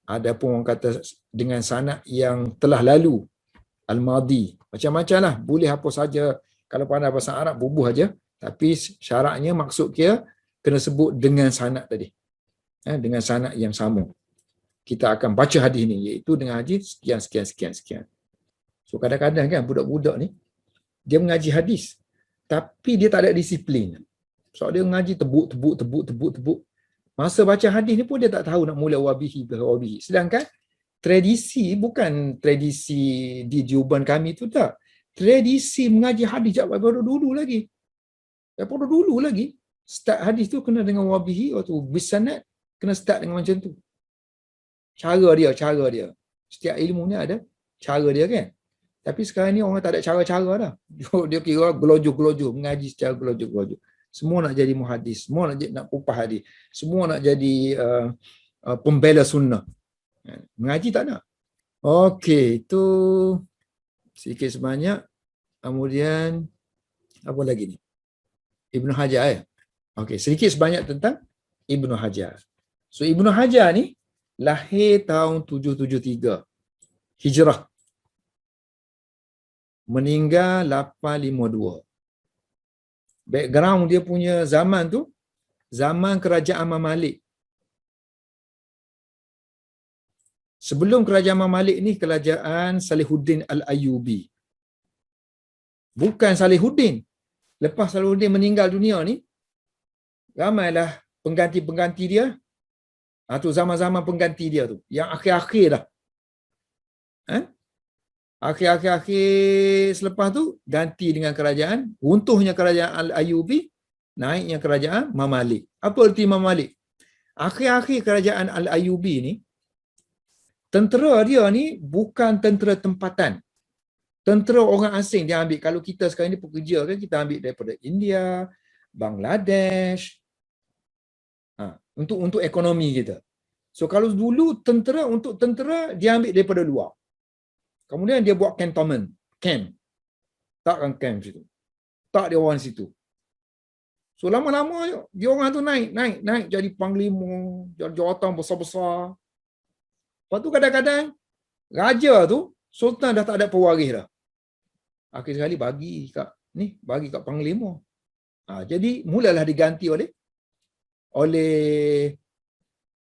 Adapun orang kata dengan sanad yang telah lalu, al-madi, macam-macam lah, boleh apa saja. Kalau pandai bahasa Arab bubuh aja, tapi syaratnya maksud dia kena sebut dengan sanad tadi, dengan sanad yang sama. Kita akan baca hadis ni, iaitu dengan hadis sekian. So kadang-kadang kan budak-budak ni dia mengaji hadis tapi dia tak ada disiplin. So dia mengaji tebuk. Masa baca hadis ni pun dia tak tahu nak mula wabihi ke wabihi. Sedangkan tradisi bukan tradisi di Juban kami tu, tak. Tradisi mengaji hadis daripada dulu lagi. Start hadis tu kena dengan wabihi atau bisanad, kena start dengan macam tu. Cara dia. Setiap ilmu ni ada cara dia kan. Tapi sekarang ni orang tak ada cara-cara dah. Dia kira gelojoh-gelojoh, mengaji secara gelojoh-gelojoh. Semua nak jadi muhadis, semua nak upah hadis, semua nak jadi pembela sunnah. Mengaji tak nak. Okey, itu sedikit sebanyak. Kemudian apa lagi ni? Ibnu Hajar ya. Okey, sedikit sebanyak tentang Ibnu Hajar. So Ibnu Hajar ni lahir tahun 773 Hijrah. Meninggal 852. Background dia punya zaman tu zaman kerajaan Mamalik. Sebelum kerajaan Mamalik ni kerajaan Salihuddin Al-Ayyubi. Bukan Salihuddin. Lepas Salihuddin meninggal dunia ni, ramailah pengganti-pengganti dia. Tu zaman-zaman pengganti dia tu. Yang akhir-akhir dah. Akhir-akhir selepas tu ganti dengan kerajaan, runtuhnya kerajaan Al-Ayyubi, naiknya kerajaan Mamalik. Apa erti Mamalik? Akhir-akhir kerajaan Al-Ayyubi ni, tentera dia ni bukan tentera tempatan. Tentera orang asing dia ambil. Kalau kita sekarang ni pekerja kan, kita ambil daripada India, Bangladesh, untuk ekonomi kita. So kalau dulu untuk tentera dia ambil daripada luar. Kemudian dia buat cantonment, camp. Takkan camp situ. Tak dia orang situ. So lama-lama dia orang tu naik jadi panglima, jadi jawatan besar-besar. Lepas tu kadang-kadang raja tu, sultan dah tak ada pewaris dah. Akhir sekali bagi kat panglima. Jadi mulalah diganti oleh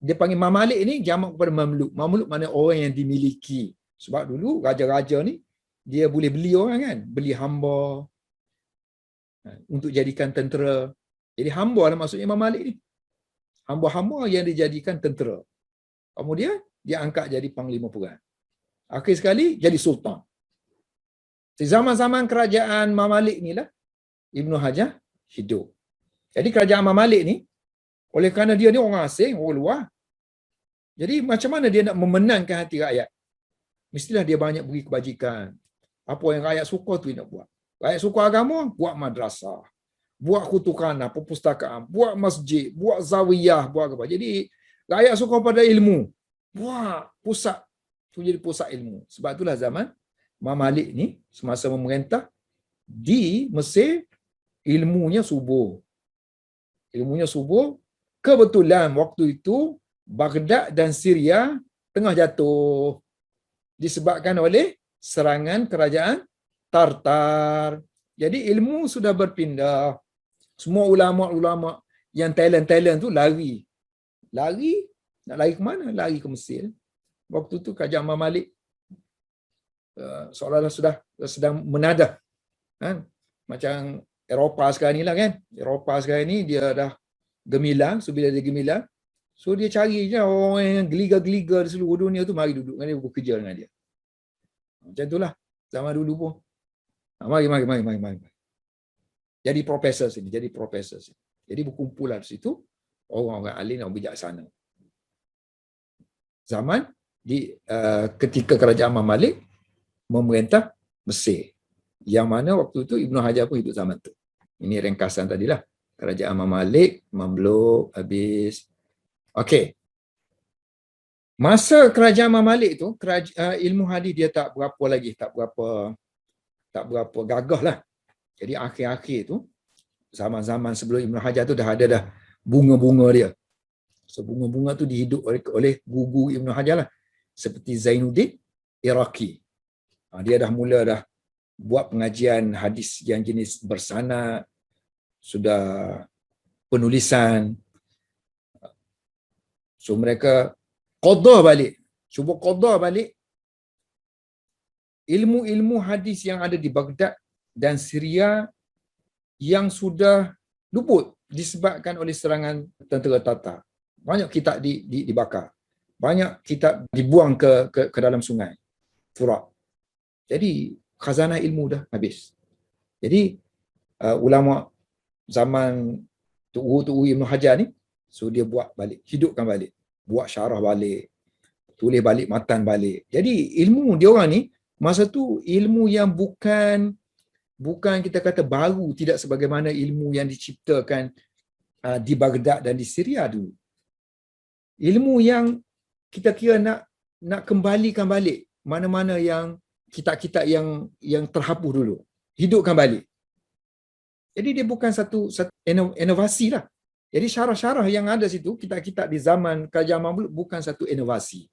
dia panggil Mamalik ni jamak kepada Mamluk. Mamluk mana orang yang dimiliki. Sebab dulu raja-raja ni dia boleh beli orang kan, beli hamba untuk jadikan tentera. Jadi hamba lah maksudnya Imam Malik ni. Hamba-hamba yang dijadikan tentera. Kemudian dia angkat jadi panglima perang. Akhir sekali jadi sultan. Di zaman-zaman kerajaan Imam Malik ni lah Ibnu Hajar hidup. Jadi kerajaan Imam Malik ni, oleh kerana dia ni orang asing, orang luar, jadi macam mana dia nak memenangkan hati rakyat? Mestilah dia banyak beri kebajikan. Apa yang rakyat suka tu dia nak buat. Rakyat suka agama, buat madrasah, buat kutubkhana, perpustakaan, buat masjid, buat zawiyah, buat apa. Jadi rakyat suka pada ilmu, buat pusat tu jadi pusat ilmu. Sebab itulah zaman Imam Malik ni semasa memerintah di Mesir, ilmunya subur. Kebetulan waktu itu Baghdad dan Syria tengah jatuh disebabkan oleh serangan kerajaan Tartar. Jadi ilmu sudah berpindah. Semua ulama-ulama yang talent tu lari. Nak lari ke mana? Lari ke Mesir. Waktu tu Kerajaan Imam Malik seolah-olah sudah sedang menadah. Kan? Macam Eropah sekarang ni lah kan. Eropah sekarang ni dia dah gemilang. So bila dia gemilang, so dia cari je orang yang geliga-geliga di seluruh dunia tu mari duduk dengan dia, bekerja dengan dia. Macam itulah zaman dulu pun. Mari. Jadi profesor sini. Jadi berkumpulan di situ orang-orang alim yang bijaksana. Zaman ketika Kerajaan Imam Malik memerintah Mesir. Yang mana waktu itu Ibnu Hajar pun hidup zaman tu. Ini ringkasan tadilah. Kerajaan Imam Malik, Mamluk, habis. Okey. Masa Kerajaan Imam Malik tu, ilmu hadis dia tak berapa gagah lah. Jadi akhir-akhir tu, zaman-zaman sebelum Ibnu Hajar tu dah ada bunga-bunga dia. So bunga-bunga tu dihidup oleh guru Ibnu Hajar lah. Seperti Zainuddin Iraqi. Dia dah mula buat pengajian hadis yang jenis bersanad, sudah penulisan. So mereka cuba qada balik ilmu-ilmu hadis yang ada di Baghdad dan Syria yang sudah luput disebabkan oleh serangan tentera Tatar. Banyak kitab dibakar. Banyak kitab dibuang ke dalam sungai Furat. Jadi khazanah ilmu dah habis. Jadi ulama zaman Tu'u Ibnu Hajar ni, so dia buat balik, hidupkan balik, buat syarah balik, tulis balik matan balik. Jadi ilmu dia orang ni masa tu ilmu yang bukan kita kata baru, tidak sebagaimana ilmu yang diciptakan di Baghdad dan di Syria dulu. Ilmu yang kita kira nak kembalikan balik mana-mana yang kitab-kitab yang terhapus dulu, hidupkan balik. Jadi dia bukan satu inovasi lah. Jadi syarah-syarah yang ada situ, kitab-kitab di zaman Kerajaan Mamluk bukan satu inovasi.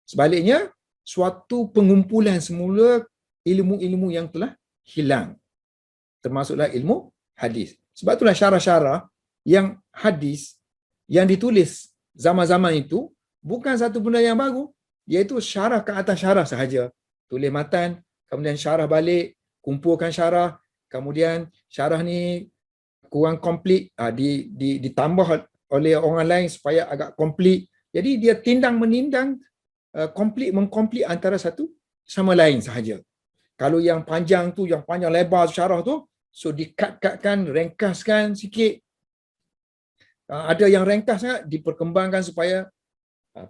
Sebaliknya, suatu pengumpulan semula ilmu-ilmu yang telah hilang. Termasuklah ilmu hadis. Sebab itulah syarah-syarah yang hadis yang ditulis zaman-zaman itu bukan satu benda yang baru, iaitu syarah ke atas syarah sahaja. Tulis matan, kemudian syarah balik, kumpulkan syarah, kemudian syarah ni kurang komplit, ditambah oleh orang lain supaya agak komplit. Jadi dia tindang-menindang, mengkomplit antara satu sama lain sahaja. Kalau yang panjang tu, yang panjang lebar syarah tu, so dikat-katkan, ringkaskan sikit. Ada yang ringkas sangat, diperkembangkan supaya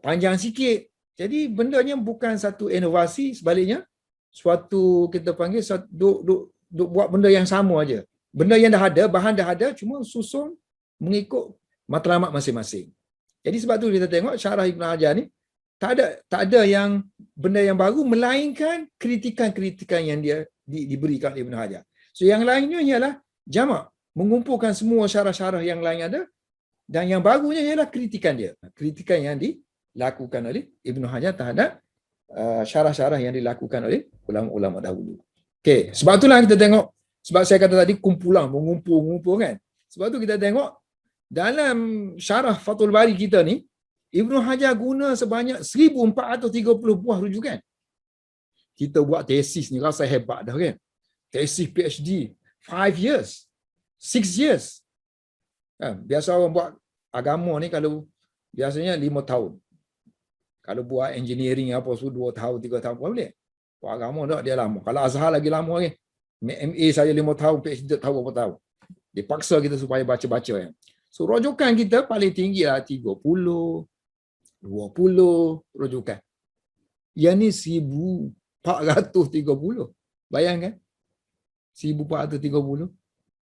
panjang sikit. Jadi bendanya bukan satu inovasi, sebaliknya suatu kita panggil duk buat benda yang sama aja. Benda yang dah ada, bahan dah ada, cuma susun mengikut matlamat masing-masing. Jadi sebab tu kita tengok syarah Ibnu Hajar ni tak ada yang benda yang baru, melainkan kritikan-kritikan yang dia diberikan oleh Ibnu Hajar. So yang lainnya ialah jamak, mengumpulkan semua syarah-syarah yang lain ada, dan yang barunya ialah kritikan dia. Kritikan yang dilakukan oleh Ibnu Hajar terhadap syarah-syarah yang dilakukan oleh ulama-ulama dahulu. Okey, sebab itulah kita tengok, sebab saya kata tadi kumpulan, mengumpul kan. Sebab tu kita tengok dalam syarah Fathul Bari kita ni, Ibnu Hajar guna sebanyak 1430 buah rujukan. Kita buat tesis ni rasa hebat dah kan. Tesis PhD 5 years, 6 years. Biasa orang buat agama ni kalau biasanya 5 tahun. Kalau buat engineering apa so 2 tahun, 3 tahun pun boleh. Buat agama tak dia lama. Kalau Azhar lagi lama lagi. MA saya 5 tahun, PhD tak tahu berapa tahun. Dia paksa kita supaya baca-baca kan. So rujukan kita paling tinggi lah 30, 20 rujukan. Yang ni 1430. Bayangkan. 1430.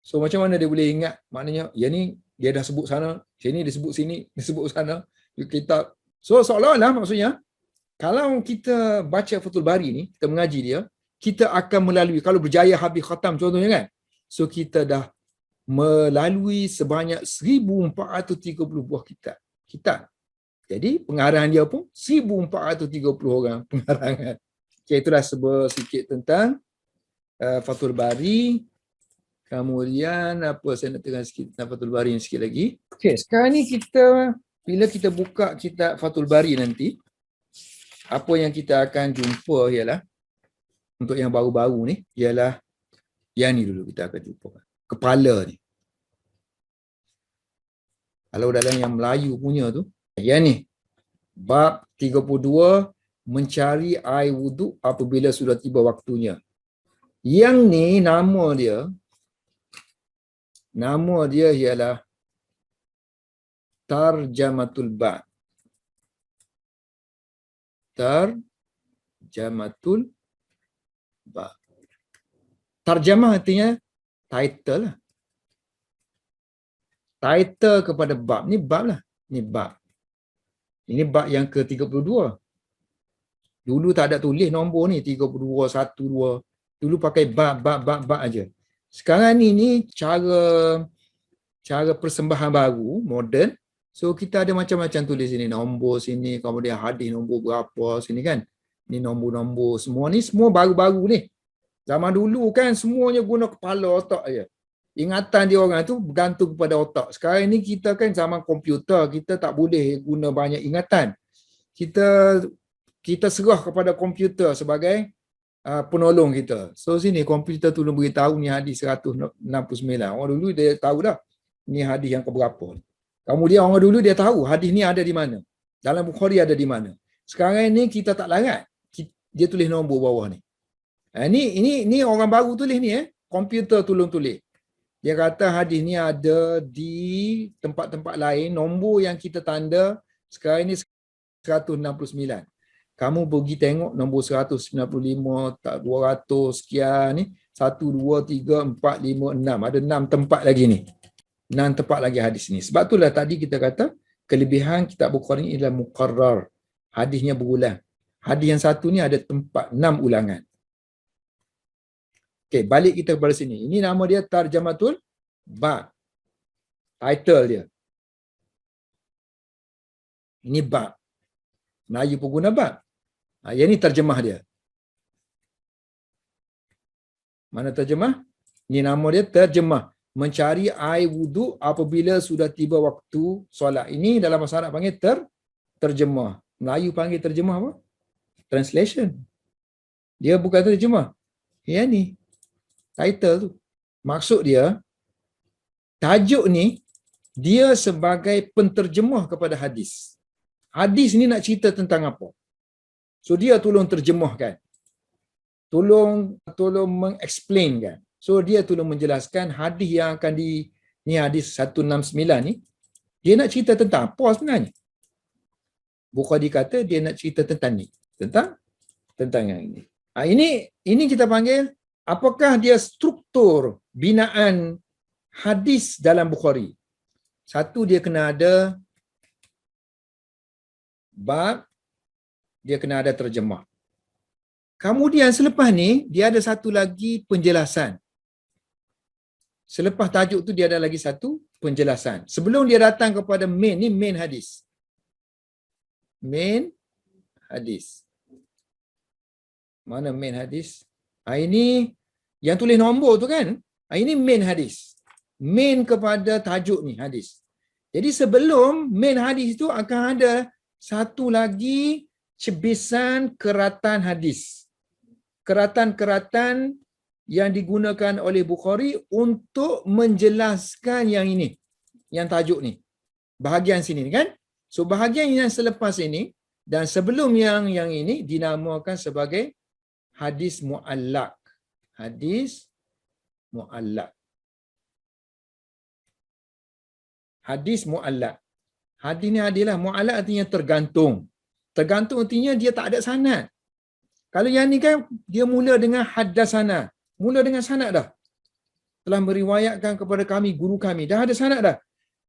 So macam mana dia boleh ingat? Maknanya yang ni dia dah sebut sana, sini dia sebut sini, dia sebut sana. Kitab. So seolah-olah maksudnya kalau kita baca Fathul Bari ni, kita mengaji dia, kita akan melalui, kalau berjaya habis khatam contohnya kan, so kita dah melalui sebanyak 1430 buah kitab. Jadi pengarahan dia pun 1430 orang pengarang. Okay, itulah sedikit tentang Fathul Bari. Kemudian apa saya nak terang sikit tentang Fathul Bari ni sikit lagi. Okey, sekarang ni kita bila kita buka kitab Fathul Bari nanti, apa yang kita akan jumpa ialah untuk yang baru-baru ni ialah yang ni dulu kita akan jumpa. Kepala ni. Kalau dalam yang Melayu punya tu, yang ni. Bab 32 mencari air wuduk apabila sudah tiba waktunya. Yang ni nama dia ialah Tarjamatul Bab. Tarjamatul Bab. Tarjamah artinya title lah. Title kepada bab. Ni bab lah. Ni bab. Ini bab yang ke-32. Dulu tak ada tulis nombor ni 32, 12. Dulu pakai bab aja. Sekarang ni cara persembahan baru, moden. So kita ada macam-macam tulis sini, nombor sini, kemudian hadis nombor berapa sini kan. Ni nombor-nombor semua ni semua baru-baru ni. Zaman dulu kan semuanya guna kepala otak aja. Ingatan dia orang tu bergantung kepada otak. Sekarang ni kita kan zaman komputer, kita tak boleh guna banyak ingatan. Kita serah kepada komputer sebagai penolong kita. So sini komputer tolong beritahu ni hadis 169. Orang dulu dia tahu dah ni hadis yang keberapa. Kemudian orang dulu dia tahu hadis ni ada di mana. Dalam Bukhari ada di mana. Sekarang ni kita tak larat. Dia tulis nombor bawah ni. Ini orang baru tulis ni komputer tolong tulis. Dia kata hadis ni ada di tempat-tempat lain, nombor yang kita tanda sekarang ni 169. Kamu pergi tengok nombor 195, 200 sekian ni, 1, 2, 3, 4, 5, 6. Ada 6 tempat lagi ni. 6 tempat lagi hadis ni. Sebab itulah tadi kita kata kelebihan kitab Bukhari ni ialah muqarrar. Hadisnya berulang. Hadis yang satu ni ada tempat 6 ulangan. Okey, balik kita kepada sini. Ini nama dia Tarjamatul Bab. Title dia. Ini bab. Melayu pun guna bab. Yang ni terjemah dia. Mana terjemah? Ini nama dia terjemah. Mencari air wuduk apabila sudah tiba waktu solat. Ini dalam bahasa Arab panggil terjemah. Melayu panggil terjemah apa? Translation. Dia bukan terjemah. Yang ni. Title tu. Maksud dia, tajuk ni, dia sebagai penterjemah kepada hadis. Hadis ni nak cerita tentang apa? So dia tolong terjemahkan. Tolong mengexplainkan. So dia tolong menjelaskan hadis yang akan ni hadis 169 ni, dia nak cerita tentang apa sebenarnya? Bukhari kata dia nak cerita tentang ni. Tentang yang ini. Ini kita panggil apakah dia struktur binaan hadis dalam Bukhari? Satu, dia kena ada bab, dia kena ada terjemah. Kemudian selepas ni, dia ada satu lagi penjelasan. Selepas tajuk tu, dia ada lagi satu penjelasan. Sebelum dia datang kepada ni main hadis. Main hadis. Mana main hadis? Ini yang tulis nombor tu kan? Ini main hadis. Main kepada tajuk ni hadis. Jadi sebelum main hadis tu akan ada satu lagi cebisan keratan hadis. Keratan-keratan yang digunakan oleh Bukhari untuk menjelaskan yang ini. Yang tajuk ni. Bahagian sini kan? So bahagian yang selepas ini dan sebelum yang ini dinamakan sebagai hadis mu'allaq. Hadis mu'allaq. Hadis mu'allaq. Hadis ni adalah mu'allaq artinya tergantung. Tergantung artinya dia tak ada sanad. Kalau yang ni kan dia mula dengan haddasana. Mula dengan sanad dah. Telah meriwayatkan kepada kami, guru kami. Dah ada sanad dah.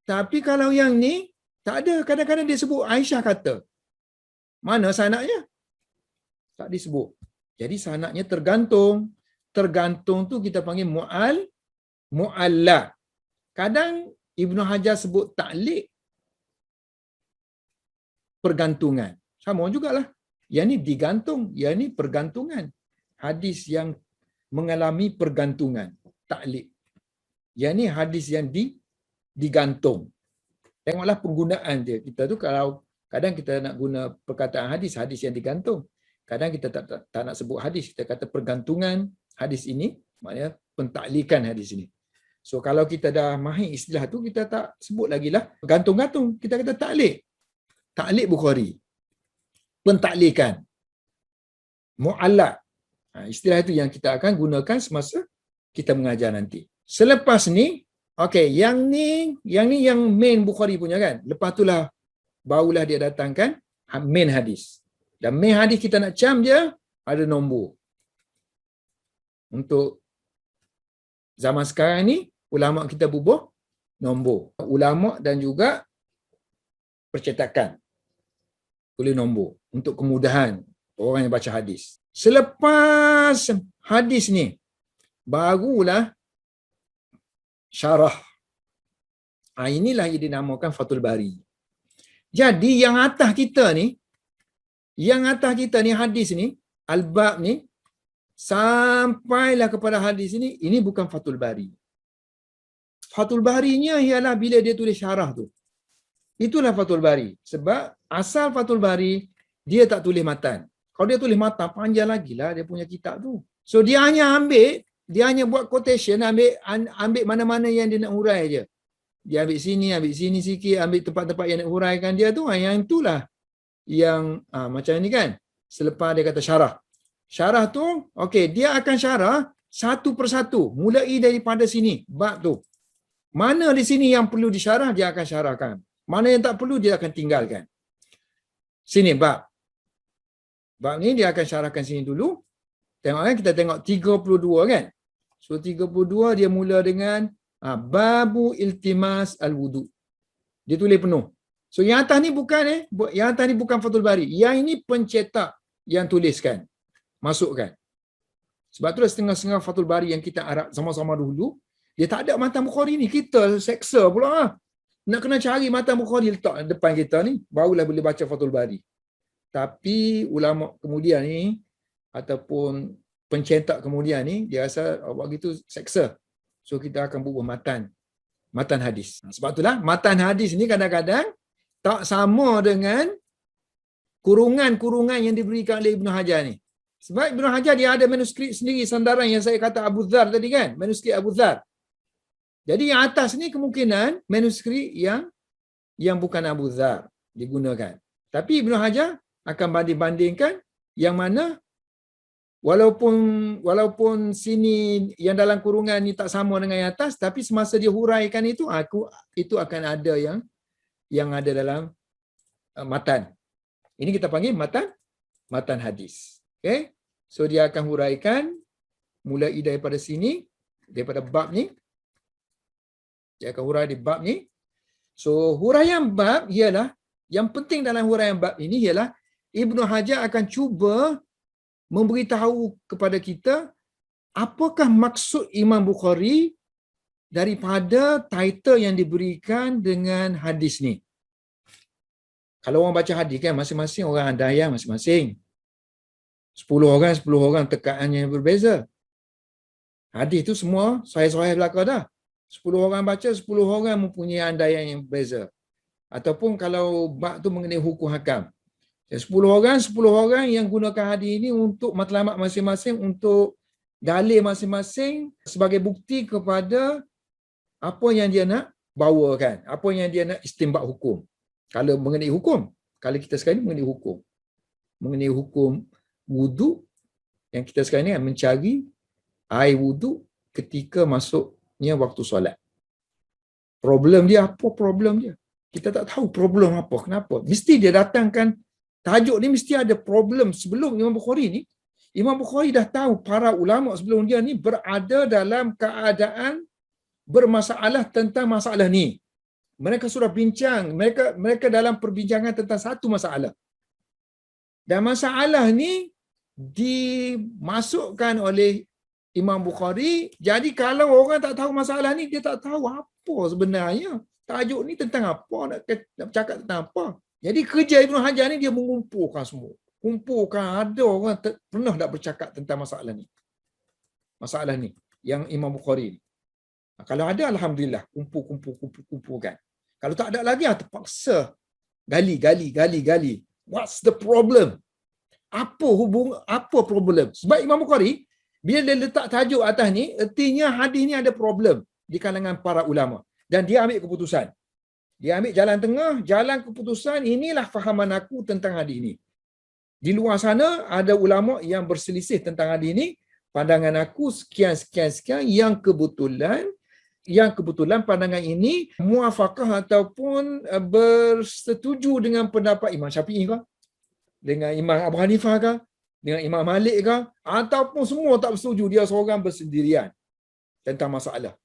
Tapi kalau yang ni tak ada. Kadang-kadang dia sebut Aisyah kata. Mana sanadnya? Tak disebut. Jadi sanadnya tergantung. Tergantung tu kita panggil mu'allaq. Kadang Ibnu Hajar sebut ta'liq. Pergantungan. Sama jugalah. Yang ni digantung. Yang ni pergantungan. Hadis yang mengalami pergantungan. Ta'liq. Yang ni hadis yang digantung. Tengoklah penggunaan dia. Kita tu kalau kadang kita nak guna perkataan hadis yang digantung. Kadang kita tak nak sebut hadis, kita kata pergantungan hadis ini, maknanya pentaklikan hadis ini. So kalau kita dah mahir istilah tu, kita tak sebut lagi lah gantung-gantung, kita kata taklik. Taklik Bukhari. Pentaklikan. Mu'allaq. Istilah itu yang kita akan gunakan semasa kita mengajar nanti. Selepas ni, okey, yang ni yang main Bukhari punya kan. Lepas itulah barulah dia datangkan main hadis. Dan main hadis kita nak cam dia ada nombor. Untuk zaman sekarang ni, ulama kita bubuh nombor. Ulama dan juga percetakan boleh nombor untuk kemudahan orang yang baca hadis. Selepas hadis ni, barulah syarah. Inilah yang dinamakan Fathul Bari. Jadi yang atas kita ni hadis ni, al-bab ni, sampailah kepada hadis ni, ini bukan Fathul Bari. Fathul Barinya ialah bila dia tulis syarah tu. Itulah Fathul Bari. Sebab asal Fathul Bari, dia tak tulis matan. Kalau dia tulis matan, panjang lagi lah dia punya kitab tu. So dia hanya buat quotation, ambil mana-mana yang dia nak hurai je. Dia ambil sini sikit, ambil tempat-tempat yang nak huraikan dia tu, yang itulah yang macam ni kan. Selepas dia kata syarah. Syarah tu, okey, dia akan syarah satu persatu, mulai daripada sini, bab tu. Mana di sini yang perlu disyarah, dia akan syarahkan. Mana yang tak perlu, dia akan tinggalkan. Sini bab. Bab ni dia akan syarahkan sini dulu. Tengok kan, kita tengok 32 kan. So 32 dia mula dengan babu iltimas al-wudu. Dia tulis penuh. So yang atas ni bukan Fathul Bari. Yang ini pencetak yang tuliskan. Masukkan. Sebab tu setengah-setengah Fathul Bari yang kita harap sama-sama dulu, dia tak ada matan Bukhari ni. Kita seksa pula. Nak kena cari matan Bukhari letak depan kita ni, barulah boleh baca Fathul Bari. Tapi ulama kemudian ni, ataupun pencetak kemudian ni, dia rasa buat gitu seksa. So kita akan bubuh matan hadis. Sebab itulah matan hadis ni kadang-kadang tak sama dengan kurungan-kurungan yang diberikan oleh Ibn Hajar ni. Sebab Ibn Hajar dia ada manuskrip sendiri, sandaran yang saya kata Abu Dhar tadi kan, manuskrip Abu Dhar. Jadi yang atas ni kemungkinan manuskrip yang bukan Abu Dhar digunakan. Tapi Ibn Hajar akan banding-bandingkan yang mana walaupun sini yang dalam kurungan ni tak sama dengan yang atas, tapi semasa dia huraikan itu akan ada yang ada dalam matan. Ini kita panggil matan hadis. Okay? So dia akan huraikan mulai daripada sini, daripada bab ni. Dia akan hurai di bab ni. So huraian bab ialah, yang penting dalam huraian bab ini ialah Ibn Hajar akan cuba memberitahu kepada kita apakah maksud Imam Bukhari daripada title yang diberikan dengan hadis ni. Kalau orang baca hadis kan, masing-masing orang ada ayat masing-masing. 10 orang tekaannya berbeza. Hadis tu semua sahih-sahih belaka dah. 10 orang baca, 10 orang mempunyai andaian yang berbeza. Ataupun kalau bab tu mengenai hukum hakam. 10 orang yang gunakan hadis ini untuk matlamat masing-masing, untuk dalil masing-masing sebagai bukti kepada apa yang dia nak bawakan, apa yang dia nak istinbat hukum. Kalau mengenai hukum, kalau kita sekarang ni mengenai hukum wudu, yang kita sekarang ni mencari air wudu ketika masuknya waktu solat. Problem dia apa? Problem dia. Kita tak tahu problem apa, kenapa. Mesti dia datangkan tajuk ni, mesti ada problem sebelum Imam Bukhari ni. Imam Bukhari dah tahu para ulama sebelum dia ni berada dalam keadaan bermasalah tentang masalah ni. Mereka sudah bincang, mereka dalam perbincangan tentang satu masalah. Dan masalah ni dimasukkan oleh Imam Bukhari. Jadi kalau orang tak tahu masalah ni, dia tak tahu apa sebenarnya. Tajuk ni tentang apa, nak cakap tentang apa. Jadi kerja Ibn Hajar ni dia mengumpulkan semua. Kumpulkan ada orang pernah tak bercakap tentang masalah ni. Masalah ni yang Imam Bukhari ni. Kalau ada, alhamdulillah, kumpulkan. Kalau tak ada lagi, terpaksa gali. What's the problem? Apa problem? Sebab Imam Bukhari bila dia letak tajuk atas ni, ertinya hadis ni ada problem di kalangan para ulama, dan dia ambil keputusan. Dia ambil jalan tengah, jalan keputusan, inilah fahaman aku tentang hadis ni. Di luar sana ada ulama yang berselisih tentang hadis ni, pandangan aku sekian yang kebetulan pandangan ini muafakah ataupun bersetuju dengan pendapat Imam Syafi'i ke, dengan Imam Abu Hanifah ke, dengan Imam Malik ke, ataupun semua tak bersetuju, dia seorang bersendirian tentang masalah.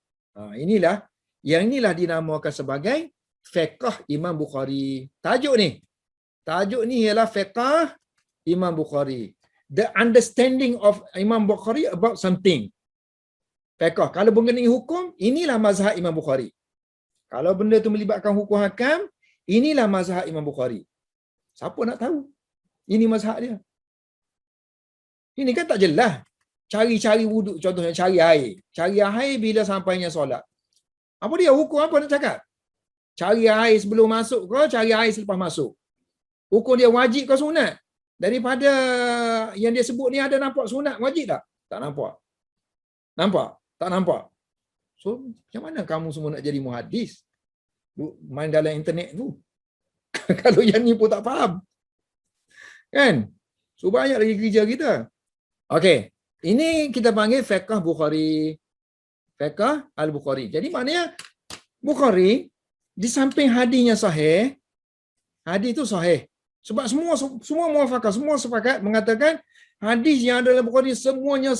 Inilah dinamakan sebagai fiqh Imam Bukhari. Tajuk ni ialah fiqh Imam Bukhari. The understanding of Imam Bukhari about something. Fiqh. Kalau mengenai hukum, inilah mazhab Imam Bukhari. Kalau benda tu melibatkan hukum hakam, inilah mazhab Imam Bukhari. Siapa nak tahu? Ini mazhab dia. Ini kan tak jelas. Cari wuduk, contohnya cari air. Cari air bila sampainya solat. Apa dia? Hukum apa nak cakap? Cari air sebelum masuk ke, cari air selepas masuk? Hukum dia wajib ke sunat? Daripada yang dia sebut ni, ada nampak sunat wajib tak? Tak nampak. Nampak? Tak nampak. So, macam mana kamu semua nak jadi muhadis? Main dalam internet tu. Kalau yang ni pun tak faham. Kan? So, banyak lagi kerja kita. Okey. Ini kita panggil fiqh Bukhari. Fiqh Al-Bukhari. Jadi maknanya Bukhari, di samping hadisnya sahih, hadis itu sahih. Sebab semua muafakah, semua sepakat mengatakan hadis yang ada dalam Bukhari semuanya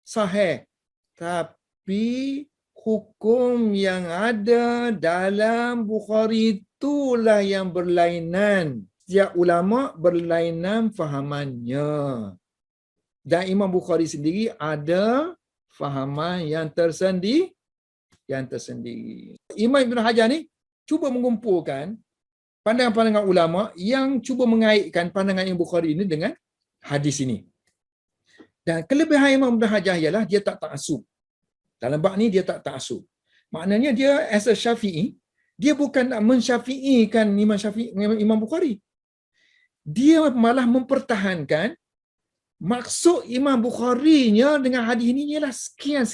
sahih. Tapi hukum yang ada dalam Bukhari itulah yang berlainan. Setiap ulama berlainan fahamannya. Dan Imam Bukhari sendiri ada fahaman yang tersendiri. Imam Ibn Hajar ni cuba mengumpulkan pandangan-pandangan ulama yang cuba mengaitkan pandangan Imam Bukhari ini dengan hadis ini. Dan kelebihan Imam Ibn Hajar ialah dia tak ta'assub. Dalam bab ni dia tak ta'assub. Maknanya dia as a Syafi'i, dia bukan nak mensyafi'ikan Imam Bukhari. Dia malah mempertahankan maksud Imam Bukhari-nya dengan hadis ini ialah sekian.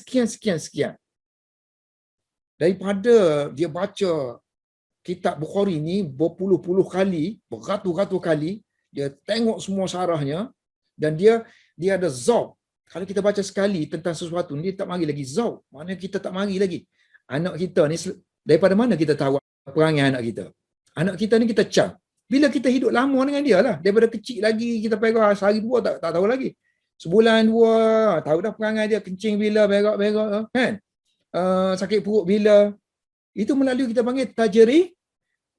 Daripada dia baca kitab Bukhari ni berpuluh-puluh kali, beratus-ratus kali, dia tengok semua syarahnya, dan dia ada zauq. Kalau kita baca sekali tentang sesuatu, dia tak mari lagi zauq. Maknanya kita tak mari lagi. Anak kita ni, daripada mana kita tahu perangai anak kita? Anak kita ni kita cam. Bila kita hidup lama dengan dia lah. Daripada kecil lagi, kita pegang sehari dua tak tahu lagi. Sebulan dua, tahu dah perangai dia, kencing bila, berak-berak, kan? Sakit perut bila. Itu melalui kita panggil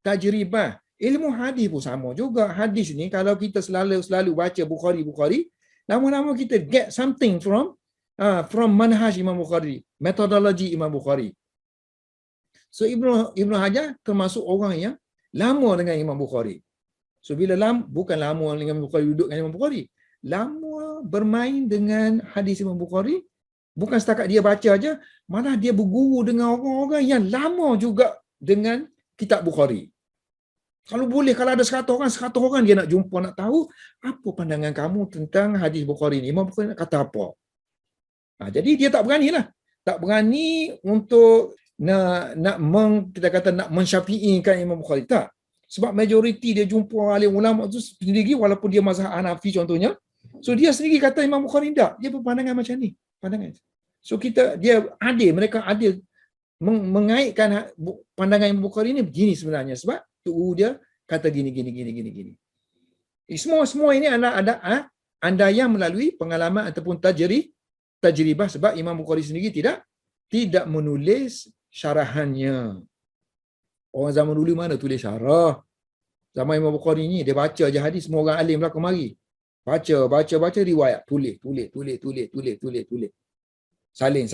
tajribah. Ilmu hadis pun sama juga. Hadis ni kalau kita selalu baca Bukhari, lama-lama kita get something from manhaj Imam Bukhari, metodologi Imam Bukhari. So Ibnu Hajar termasuk orang yang lama dengan Imam Bukhari. So bila bukan lama dengan Imam Bukhari, duduk dengan Imam Bukhari, lama bermain dengan hadis Imam Bukhari. Bukan setakat dia baca aja, malah dia berguru dengan orang-orang yang lama juga dengan kitab Bukhari. Kalau boleh, kalau ada 100 orang dia nak jumpa, nak tahu apa pandangan kamu tentang hadis Bukhari ni. Imam Bukhari nak kata apa? Jadi dia tak beranilah. Tak berani untuk kita kata nak mensyafi'ikan Imam Bukhari. Tak. Sebab majoriti dia jumpa alim ulama tu sendiri, walaupun dia mazhab Hanafi contohnya. So dia sendiri kata Imam Bukhari tak. Dia berpandangan macam ni. Pandangan. So mereka adil mengaitkan pandangan Imam Bukhari ni begini sebenarnya, sebab dia kata gini. Semua ini ada andaian melalui pengalaman ataupun tajribah, sebab Imam Bukhari sendiri tidak menulis syarahannya. Orang zaman dulu mana tulis syarah? Zaman Imam Bukhari ni dia baca je hadis, semua orang alim lah kemari. Baca riwayat, tulis. Salin.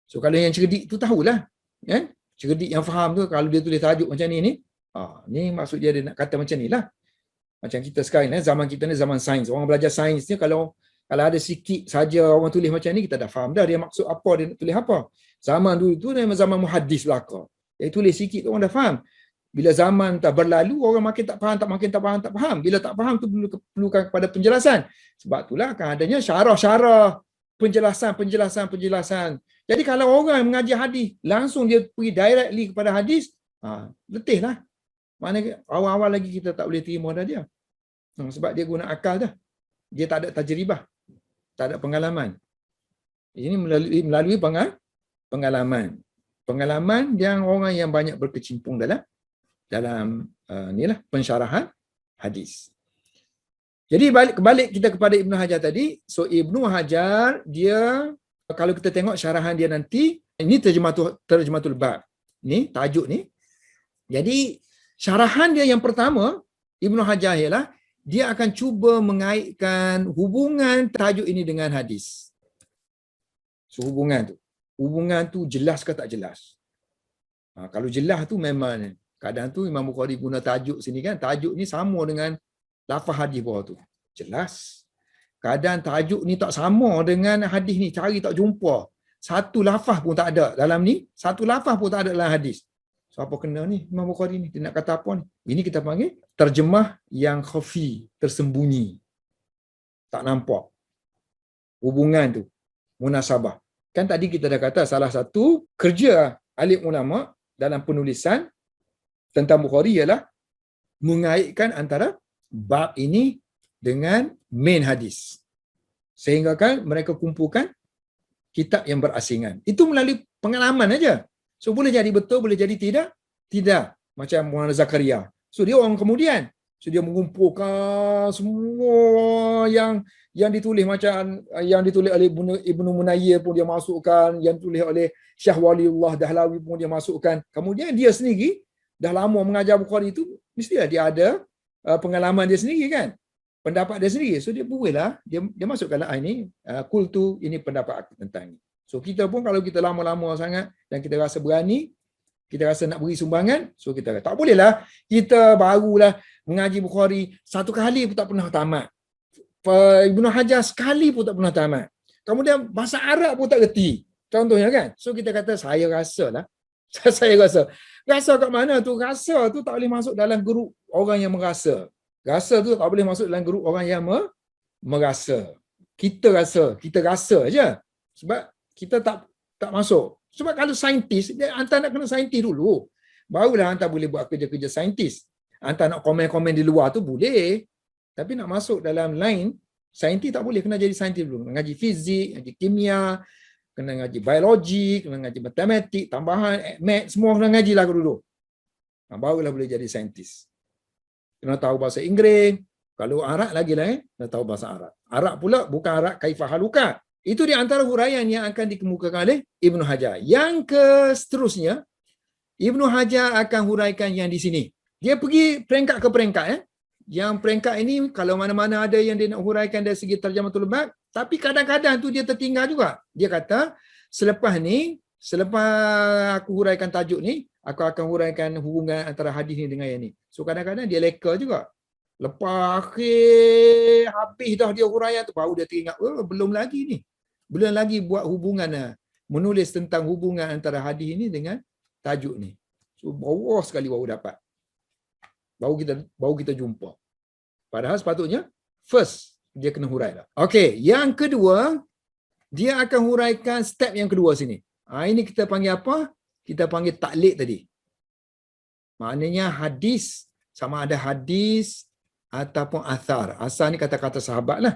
So kalau yang cerdik tu tahulah, kan? Cerdik yang faham tu, kalau dia tulis tajuk macam ni, ni maksud dia nak kata macam ni lah. Macam kita sekarang, zaman kita ni zaman sains. Orang belajar sains ni, kalau Kalau ada sikit saja orang tulis macam ni, kita dah faham dah dia maksud apa, dia nak tulis apa. Zaman dulu tu memang zaman muhaddis belaka. Dia tulis sikit tu orang dah faham. Bila zaman tak berlalu, orang makin tak faham, tak faham. Bila tak faham tu perlukan kepada penjelasan. Sebab itulah akan adanya syarah-syarah, penjelasan. Jadi kalau orang mengaji hadis, langsung dia pergi directly kepada hadis, letih lah. Maknanya awal-awal lagi kita tak boleh terima dah dia. Sebab dia guna akal dah. Dia tak ada tajribah, tak ada pengalaman. Ini melalui pengalaman. Pengalaman yang orang yang banyak berkecimpung dalam inilah pensyarahan hadis. Jadi balik kita kepada Ibnu Hajar tadi. So Ibnu Hajar dia, kalau kita tengok syarahan dia nanti, ini terjematul bab. Ni tajuk ni. Jadi syarahan dia yang pertama, Ibnu Hajar ialah dia akan cuba mengaitkan hubungan tajuk ini dengan hadis. So hubungan tu jelas ke tak jelas? Kalau jelas tu memang kadang tu Imam Bukhari guna tajuk sini kan, tajuk ni sama dengan lafaz hadis bawah tu. Jelas. Kadang tajuk ni tak sama dengan hadis ni, cari tak jumpa. Satu lafaz pun tak ada dalam ni, satu lafaz pun tak ada dalam hadis. So apa kena ni Imam Bukhari ni? Dia nak kata apa ni? Ini kita panggil terjemah yang khafi, tersembunyi. Tak nampak. Hubungan tu, munasabah. Kan tadi kita dah kata salah satu kerja alim ulama dalam penulisan tentang Bukhari ialah mengaitkan antara bab ini dengan main hadis. Sehingga kan mereka kumpulkan kitab yang berasingan. Itu melalui pengalaman aja. So boleh jadi betul, boleh jadi tidak. Tidak. Macam Maulana Zakaria. So dia orang kemudian. So dia mengumpulkan semua yang ditulis, macam yang ditulis oleh Ibnu Munayyir pun dia masukkan, yang ditulis oleh Syekh Waliullah Dahlawi pun dia masukkan. Kemudian dia sendiri dah lama mengajar Bukhari itu, mestilah dia ada pengalaman dia sendiri kan, pendapat dia sendiri. So dia bolehlah dia masukkanlah ini kultu, ini pendapat aku tentang ini. So kita pun kalau kita lama-lama sangat dan kita rasa berani, kita rasa nak beri sumbangan, so kita kata tak bolehlah kita barulah mengaji Bukhari, satu kali pun tak pernah tamat. Ibnu Hajar sekali pun tak pernah tamat. Kemudian bahasa Arab pun tak reti. Contohnya kan. So kita kata saya rasalah. Saya rasa. Rasa kat mana tu? Rasa tu tak boleh masuk dalam grup orang yang merasa. Rasa tu tak boleh masuk dalam grup orang yang merasa. Kita rasa aja. Sebab kita tak masuk. Sebab kalau saintis, hantar nak kena saintis dulu. Barulah hantar boleh buat kerja-kerja saintis. Hantar nak komen-komen di luar tu boleh. Tapi nak masuk dalam line saintis tak boleh, kena jadi saintis dulu. Kena ngaji fizik, ngaji kimia, kena ngaji biologi, kena ngaji matematik, tambahan, math, semua kena ngajilah dulu. Barulah boleh jadi saintis. Kena tahu bahasa Inggeris. Kalau Arab lagi lah, kena tahu bahasa Arab. Arab pula bukan Arab kaifah haluka. Itu di antara huraian yang akan dikemukakan oleh Ibnu Hajar. Yang seterusnya, Ibnu Hajar akan huraikan yang di sini. Dia pergi peringkat ke peringkat. Yang peringkat ini, kalau mana-mana ada yang dia nak huraikan dari segi tarjamatul bab, tapi kadang-kadang tu dia tertinggal juga. Dia kata, selepas aku huraikan tajuk ni, aku akan huraikan hubungan antara hadis ni dengan yang ni. So kadang-kadang dia leka juga. Lepas akhir, habis dah dia huraian tu, baru dia teringat, belum lagi ni. Belum lagi buat hubungan, menulis tentang hubungan antara hadis ni dengan tajuk ni. So bawah sekali baru dapat. Baru kita jumpa. Padahal sepatutnya first dia kena hurai lah. Okey, yang kedua dia akan huraikan step yang kedua sini. Ini kita panggil apa? Kita panggil taklid tadi. Maknanya hadis, sama ada hadis ataupun athar. Asar ni kata-kata sahabat lah.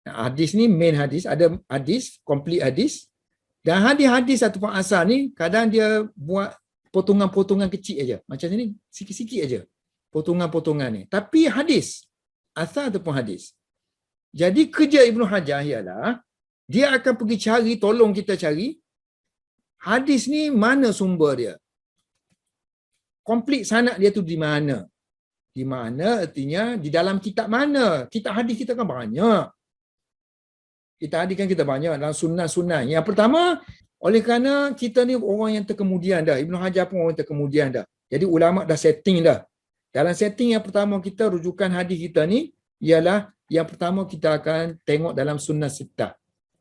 Hadis ni main hadis, ada hadis, complete hadis. Dan hadis-hadis ataupun asar ni kadang dia buat potongan-potongan kecil aja. Macam ni, sikit-sikit aja. Potongan-potongan ni. Tapi hadis, asar ataupun hadis. Jadi kerja Ibnu Hajar ialah dia akan pergi cari, tolong kita cari hadis ni mana sumber dia. Komplit sanad dia tu di mana. Di mana artinya di dalam kitab mana. Kitab hadis kita kan banyak. Kitab hadis kan kita banyak dalam sunnah-sunnah. Yang pertama, oleh kerana kita ni orang yang terkemudian dah. Ibnu Hajar pun orang terkemudian dah. Jadi ulama dah setting dah. Dalam setting yang pertama kita, rujukan hadis kita ni ialah Yang pertama kita akan tengok dalam Sunan Sittah.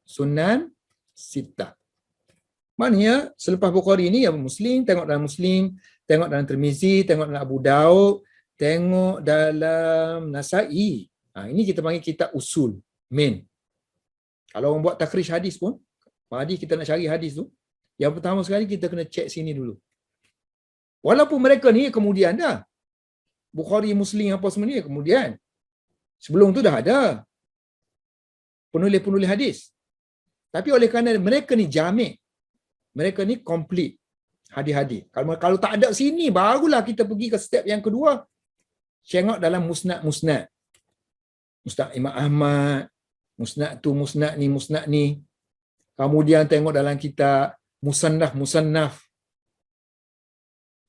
Sunan Sittah. Maknanya selepas Bukhari ni yang Muslim, tengok dalam Muslim, tengok dalam Tirmizi, tengok dalam Abu Daud, tengok dalam Nasa'i. Ini kita panggil kitab usul, main. Kalau orang buat takhrij hadis pun, hadis kita nak cari hadis tu, yang pertama sekali kita kena cek sini dulu. Walaupun mereka ni kemudian dah. Bukhari, Muslim apa semua ni kemudian. Sebelum tu dah ada penulis-penulis hadis. Tapi oleh kerana mereka ni jami', mereka ni complete hadis-hadis. Kalau tak ada sini, barulah kita pergi ke step yang kedua. Tengok dalam musnad-musnad. Musnad Imam Ahmad, musnad tu, musnad ni. Kemudian tengok dalam kitab Musannaf.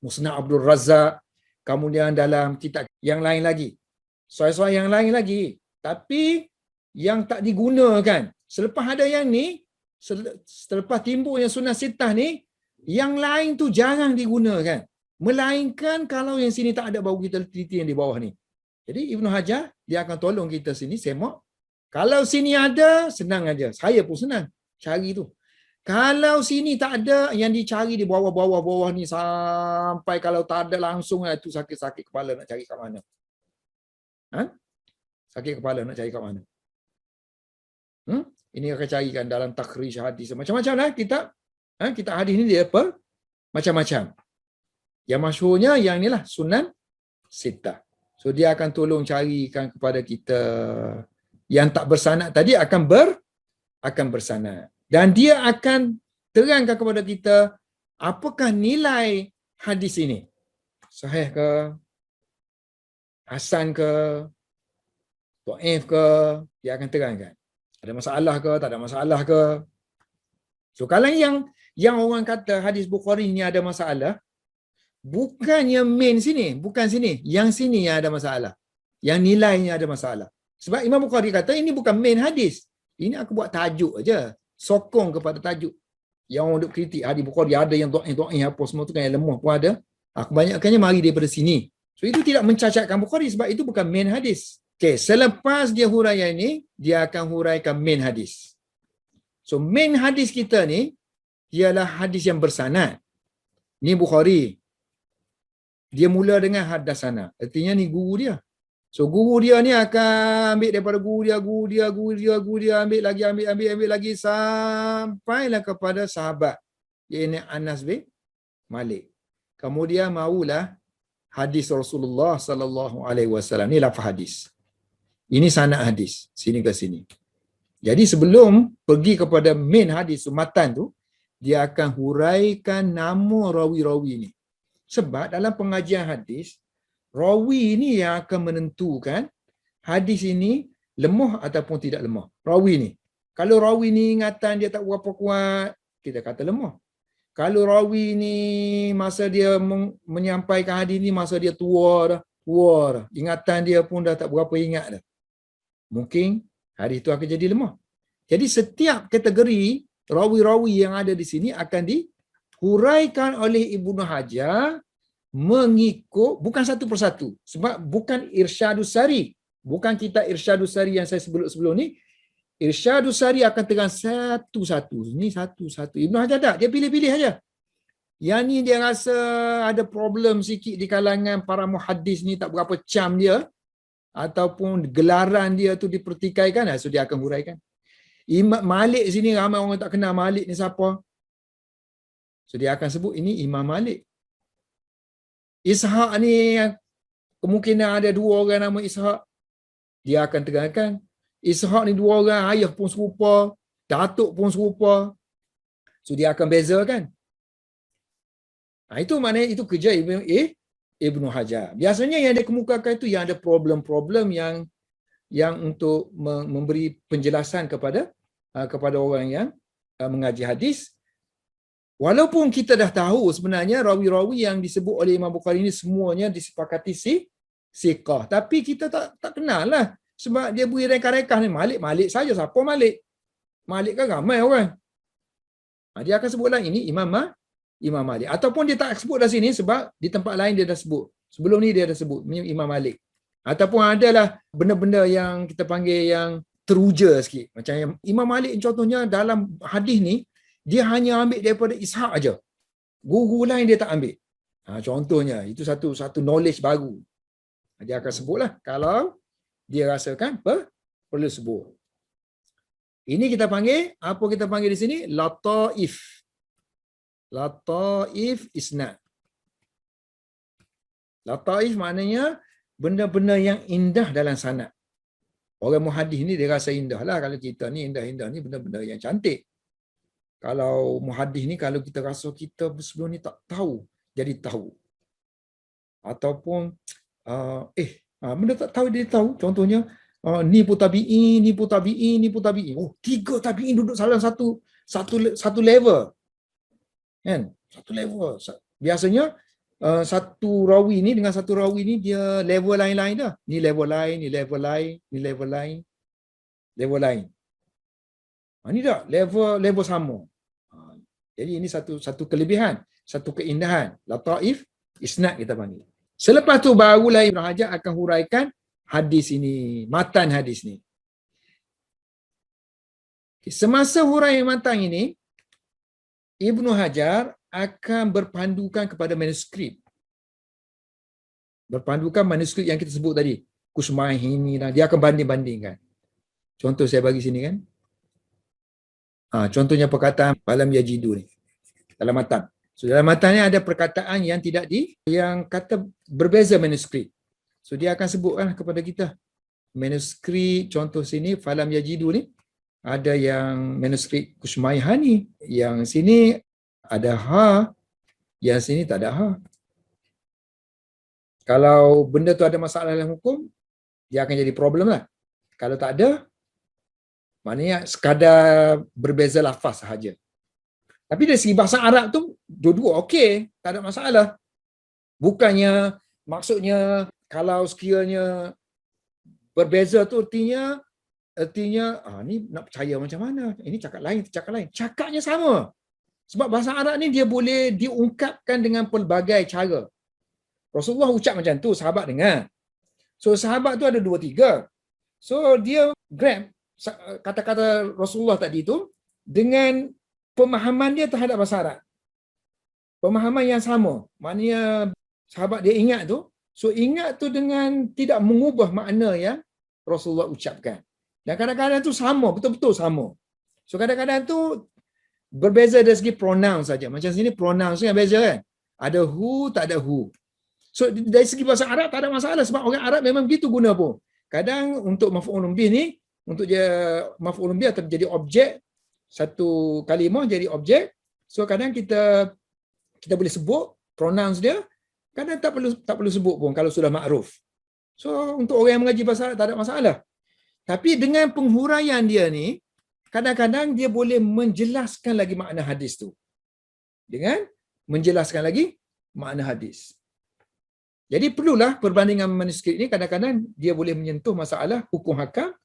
Musnad Abdul Razak. Kemudian dalam kitab yang lain lagi. Soal-soal yang lain lagi. Tapi yang tak digunakan. Selepas ada yang ni, selepas timbulnya Sunan Sittah ni, yang lain tu jarang digunakan. Melainkan kalau yang sini tak ada, baru kita teliti yang di bawah ni. Jadi Ibnu Hajar, dia akan tolong kita sini, semak. Kalau sini ada, senang aja. Saya pun senang cari tu. Kalau sini tak ada, yang dicari di bawah-bawah ni sampai kalau tak ada langsung, itu sakit-sakit kepala nak cari kat mana. Sakit kepala nak cari kat mana. Ini akan carikan dalam takhrij hadis. Macam-macam lah kitab. Kitab hadis ni dia apa? Macam-macam. Yang masyhurnya yang inilah Sunan Sittah. So dia akan tolong carikan kepada kita yang tak bersanad tadi akan bersanad. Dan dia akan terangkan kepada kita apakah nilai hadis ini. Sahih ke? Hasan ke? Dhaif ke? Dia akan terangkan. Ada masalah ke? Tak ada masalah ke? So kalau yang orang kata hadis Bukhari ni ada masalah, bukannya main sini, bukan sini. Yang sini yang ada masalah. Yang nilainya ada masalah. Sebab Imam Bukhari kata ini bukan main hadis. Ini aku buat tajuk aja. Sokong kepada tajuk. Yang orang duk kritik hadis Bukhari ada yang dhaif apa semua tu kan, yang lemah pun ada. Kebanyakannya mari daripada sini. So itu tidak mencacatkan Bukhari sebab itu bukan main hadis. Okey, selepas dia huraian ini, dia akan huraikan main hadis. So main hadis kita ni ialah hadis yang bersanad. Ni Bukhari. Dia mula dengan haddatsana. Artinya ni guru dia. So guru dia ni akan ambil daripada guru dia, ambil lagi sampailah kepada sahabat, iaitu Anas bin Malik. Kemudian maulah hadis Rasulullah sallallahu alaihi wasallam. Ni lafaz hadis. Ini sanad hadis, sini ke sini. Jadi sebelum pergi kepada main hadis matan tu, dia akan huraikan nama rawi-rawi ni. Sebab dalam pengajian hadis, rawi ni yang akan menentukan hadis ini lemah ataupun tidak lemah. Rawi ni. Kalau rawi ni ingatan dia tak berapa kuat, kita kata lemah. Kalau rawi ni masa dia menyampaikan hadis ni, masa dia tua dah. Ingatan dia pun dah tak berapa ingat dah. Mungkin hadis itu akan jadi lemah. Jadi setiap kategori rawi-rawi yang ada di sini akan dihuraikan oleh Ibnu Hajar mengikut, bukan satu persatu. Sebab bukan Irsyadus Sari. Bukan kitab Irsyadus Sari yang saya sebelum ni. Irsyadus Sari akan terang satu-satu. Ini satu-satu. Ibnu Hajar tak, dia pilih-pilih aja. Yang ni dia rasa ada problem sikit di kalangan para muhaddis ni, tak berapa cam dia. Ataupun gelaran dia tu dipertikaikan, so dia akan huraikan. Imam Malik sini ramai orang tak kenal Malik ni siapa. So dia akan sebut ini Imam Malik. Ishaq ni kemungkinan ada dua orang nama Ishaq. Dia akan terangkan Ishaq ni dua orang, ayah pun serupa, datuk pun serupa. So dia akan bezakan. Itu maknanya itu kerja Ibnu Hajar. Biasanya yang dia kemukakan itu yang ada problem-problem yang untuk memberi penjelasan kepada orang yang mengaji hadis. Walaupun kita dah tahu sebenarnya rawi-rawi yang disebut oleh Imam Bukhari ini semuanya disepakati siqah. Tapi kita tak kenal lah. Sebab dia beri reka-reka ni Malik saja. Siapa Malik? Malik kan ramai orang. Dia akan sebutlah ini Imam Malik. Ataupun dia tak sebut dah sini sebab di tempat lain dia dah sebut. Sebelum ni dia dah sebut Imam Malik. Ataupun adalah benda-benda yang kita panggil yang teruja sikit. Macam yang Imam Malik contohnya dalam hadis ni, dia hanya ambil daripada Ishaq aja. Guru lain dia tak ambil. Contohnya, itu satu knowledge baru. Dia akan sebutlah kalau dia rasakan perlu sebut. Ini kita panggil, apa kita panggil di sini? Lataif. Lataif isnad. Lataif maknanya benda-benda yang indah dalam sanad. Orang muhadis ni dia rasa indah lah. Kalau kita ni indah-indah ni benda-benda yang cantik. Kalau muhadis ni, kalau kita rasa kita sebelum ni tak tahu, jadi tahu. Ataupun, benda tak tahu, dia tahu. Contohnya, ni pun tabi'in, ni pun tabi'in, ni pun tabi'in. Oh, 3 tabi'in duduk dalam satu level. Kan? Satu level. Biasanya, satu rawi ni dengan satu rawi ni dia level lain-lain dah. Ni level lain, ni level lain, ni level lain, level lain. Ni tak level sama. Jadi ini satu kelebihan, satu keindahan. Lataif isnad kita panggil. Selepas tu barulah Ibn Hajar akan huraikan hadis ini, matan hadis ni. Semasa huraian matan ini, Ibn Hajar akan berpandukan kepada manuskrip. Berpandukan manuskrip yang kita sebut tadi. Kusmaih ini, dia akan banding-bandingkan. Contoh saya bagi sini kan. Contohnya perkataan falam yajidu ni. Dalam matan. So dalam matan ni ada perkataan yang yang kata berbeza manuskrip. So dia akan sebutkan kepada kita. Manuskrip contoh sini falam yajidu ni ada yang manuskrip Kusmaihani, yang sini ada ha, yang sini tak ada ha. Kalau benda tu ada masalah dalam hukum, dia akan jadi problem lah. Kalau tak ada, maknanya sekadar berbeza lafaz sahaja. Tapi dari segi bahasa Arab tu, dua-dua okey, tak ada masalah. Bukannya, maksudnya kalau sekiranya berbeza tu artinya ni nak percaya macam mana? Ini cakap lain, cakap lain. Cakapnya sama. Sebab bahasa Arab ni dia boleh diungkapkan dengan pelbagai cara. Rasulullah ucap macam tu, sahabat dengar. So sahabat tu ada 2-3. So dia grab kata-kata Rasulullah tadi tu dengan pemahaman dia terhadap bahasa Arab. Pemahaman yang sama. Maknanya sahabat dia ingat tu. So ingat tu dengan tidak mengubah makna yang Rasulullah ucapkan. Dan kadang-kadang tu sama, betul-betul sama. So kadang-kadang tu berbeza dari segi pronoun saja. Macam sini pronoun tu yang beza kan. Ada who, tak ada who. So dari segi bahasa Arab tak ada masalah sebab orang Arab memang begitu guna pun. Kadang untuk maf'ulun bih ni, untuk dia maf'ulun bih atau jadi objek, satu kalimah jadi objek. So kadang kita boleh sebut pronouns dia, kadang tak perlu sebut pun kalau sudah makruf. So untuk orang yang mengaji bahasa Arab tak ada masalah. Tapi dengan penghuraian dia ni, kadang-kadang dia boleh menjelaskan lagi makna hadis tu. Dengan menjelaskan lagi makna hadis. Jadi perlulah perbandingan manuskrip ni, kadang-kadang dia boleh menyentuh masalah hukum hakam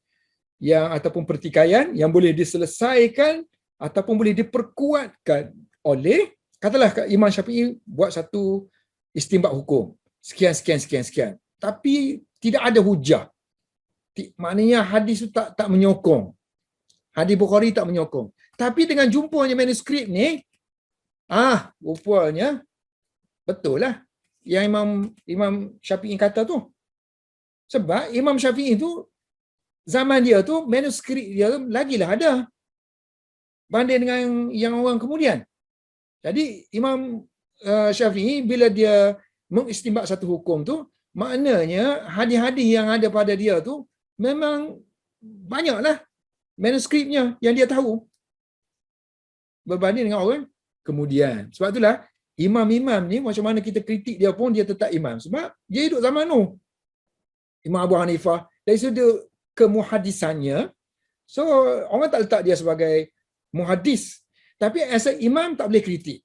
yang ataupun pertikaian yang boleh diselesaikan ataupun boleh diperkuatkan oleh, katalah Imam Syafi'i buat satu istinbat hukum. Sekian. Tapi tidak ada hujah. Maknanya hadis tu tak menyokong. Hadis Bukhari tak menyokong. Tapi dengan jumpanya manuskrip ni, rupanya betul lah yang Imam Syafi'i kata tu. Sebab Imam Syafi'i tu zaman dia tu manuskrip dia lagilah ada banding dengan yang orang kemudian. Jadi Imam Syafi'i bila dia mengistinbat satu hukum tu, maknanya hadis-hadis yang ada pada dia tu memang banyaklah manuskripnya yang dia tahu berbanding dengan orang kemudian. Sebab itulah imam-imam ni macam mana kita kritik dia pun dia tetap imam sebab dia hidup zaman Nuh. Imam Abu Hanifah dari sudut kemuhadisannya, so orang tak letak dia sebagai muhadis, tapi as a imam tak boleh kritik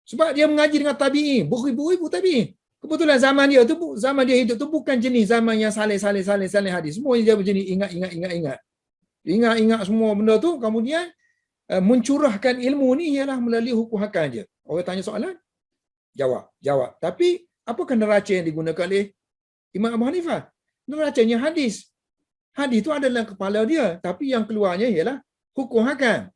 sebab dia mengaji dengan tabi'in, beribu-ribu tabi'in. Kebetulan zaman dia hidup tu bukan jenis zaman yang salih hadis. Semua dia berjenis ingat semua benda tu, kemudian mencurahkan ilmu ni ialah melalui hukum hakam je. Orang tanya soalan, jawab. Tapi apakah neraca yang digunakan oleh Imam Abu Hanifah. Dia bacanya hadis. Hadis itu ada dalam kepala dia, tapi yang keluarnya ialah hukum hakam.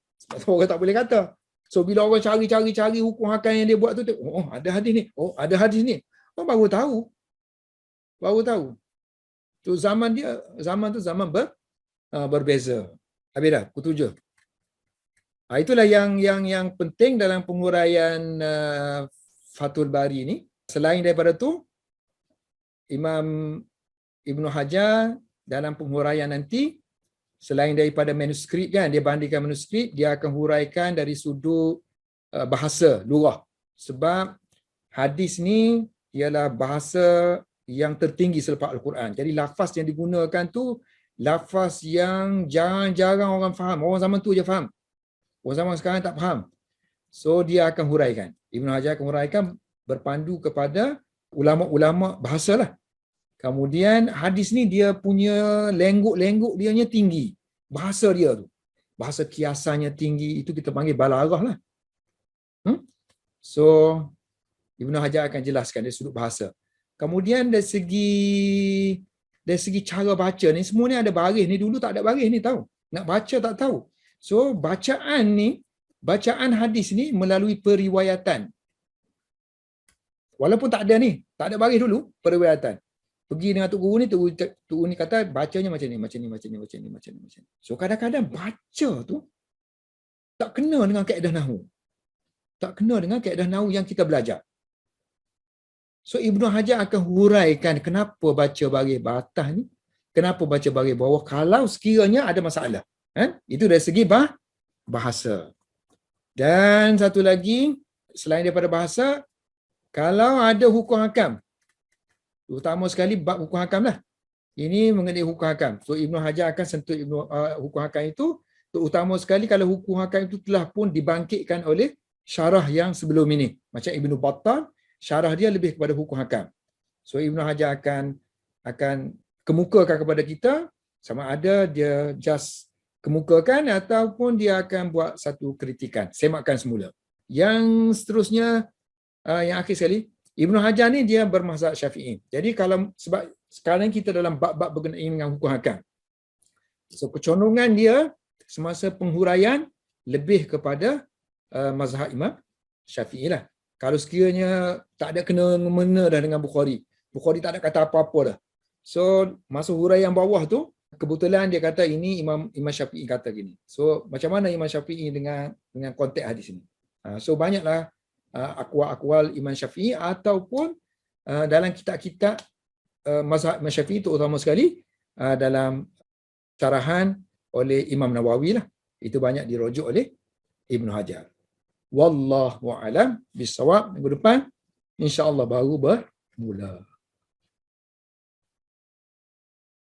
Orang tak boleh kata. So bila orang cari hukum hakam yang dia buat tu, oh ada hadis ni, oh ada hadis ni. Oh baru tahu. Baru tahu. Tu zaman dia, zaman tu zaman berbeza. Habis dah, pukul 7. Itulah yang penting dalam penguraian Fathul Bari ni. Selain daripada tu, Imam Ibnu Hajar dalam penguraian nanti, selain daripada manuskrip kan, dia bandingkan manuskrip, dia akan huraikan dari sudut bahasa, lurah. Sebab hadis ni ialah bahasa yang tertinggi selepas Al-Quran. Jadi lafaz yang digunakan tu, lafaz yang jarang-jarang orang faham. Orang zaman tu je faham. Orang zaman sekarang tak faham. So dia akan huraikan. Ibn Hajar akan huraikan berpandu kepada ulama-ulama bahasa lah. Kemudian hadis ni dia punya lengguk-lengguk dianya tinggi. Bahasa dia tu. Bahasa kiasannya tinggi. Itu kita panggil balaghah lah. So Ibn Hajar akan jelaskan dari sudut bahasa. Kemudian dari segi cara baca ni, semua ni ada baris ni. Dulu tak ada baris ni tahu. Nak baca tak tahu. So bacaan hadis ni melalui periwayatan. Walaupun tak ada ni, tak ada baris dulu, periwayatan. Pergi dengan Tok Guru ni, Tok Guru ni kata bacanya macam ni. So kadang-kadang baca tu tak kena dengan kaedah nahwu. Tak kena dengan kaedah nahwu yang kita belajar. So Ibnu Hajar akan huraikan kenapa baca baris batas ni, kenapa baca baris bawah kalau sekiranya ada masalah. Itu dari segi bahasa. Dan satu lagi, selain daripada bahasa, kalau ada hukum hakam, utama sekali bab hukum hakam lah. Ini mengenai hukum hakam. So Ibnu Hajar akan sentuh hukum hakam itu, terutama sekali kalau hukum hakam itu telah pun dibangkitkan oleh syarah yang sebelum ini. Macam Ibnu Battal, syarah dia lebih kepada hukum hakam. So Ibnu Hajar akan kemukakan kepada kita, sama ada dia just kemukakan ataupun dia akan buat satu kritikan, semakan semula. Yang seterusnya, yang akhir sekali, Ibnu Hajar ni dia bermazhab Syafi'i. Jadi kalau sebab sekarang kita dalam bab-bab berkenaan dengan hukum hakam. So kecondongan dia semasa penghuraian lebih kepada mazhab Imam Syafi'i lah. Kalau sekiranya tak ada kena-mena dah dengan Bukhari. Bukhari tak ada kata apa-apa dah. So masa huraian bawah tu, kebetulan dia kata ini Imam Syafi'i kata gini. So macam mana Imam Syafi'i dengan konteks hadis ini? So banyaklah akwal Imam Syafi'i ataupun dalam kitab-kitab mazhab Imam Syafi'i terutama sekali dalam syarahan oleh Imam Nawawi lah. Itu banyak dirujuk oleh Ibn Hajar. Wallahu a'lam bissawab. Minggu depan insya-Allah baru bermula.